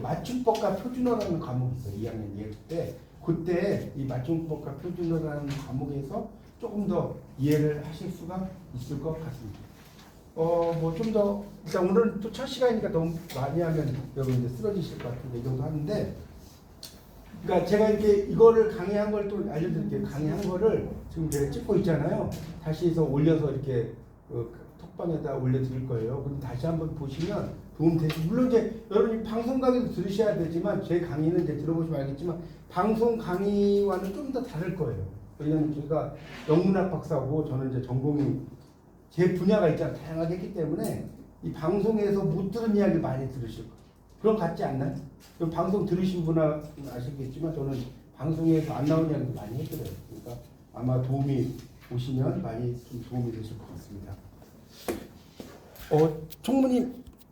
맞춤법과 표준어라는 과목이 있어요. 2학년 2학기 때. 그때 이 맞춤법과 표준어라는 과목에서 조금 더 이해를 하실 수가 있을 것 같습니다. 뭐 좀 더 일단 오늘은 또 첫 시간이니까 너무 많이 하면 여러분 이제 쓰러지실 것 같은데 이 정도 하는데, 그러니까 제가 이렇게 이거를 강의한 걸 또 알려드릴게요. 강의한 거를 지금 제가 찍고 있잖아요. 다시 해서 올려서 이렇게 톡방에다 올려드릴 거예요. 그럼 다시 한번 보시면 도움 되시. 물론 이제 여러분이 방송 강의도 들으셔야 되지만 제 강의는 이제 들어보시면 알겠지만 방송 강의와는 좀 더 다를 거예요. 왜냐하면 제가 영문학 박사고 저는 이제 전공이 제 분야가 있잖아요. 다양하게 했기 때문에 이 방송에서 못 들은 이야기 많이 들으실 거예요. 그럼 같지 않나요? 방송 들으신 분은 아시겠지만 저는 방송에서 안 나온 이야기도 많이 해드려요. 그러니까 아마 도움이 오시면 많이 좀 도움이 되실 것 같습니다. 총무님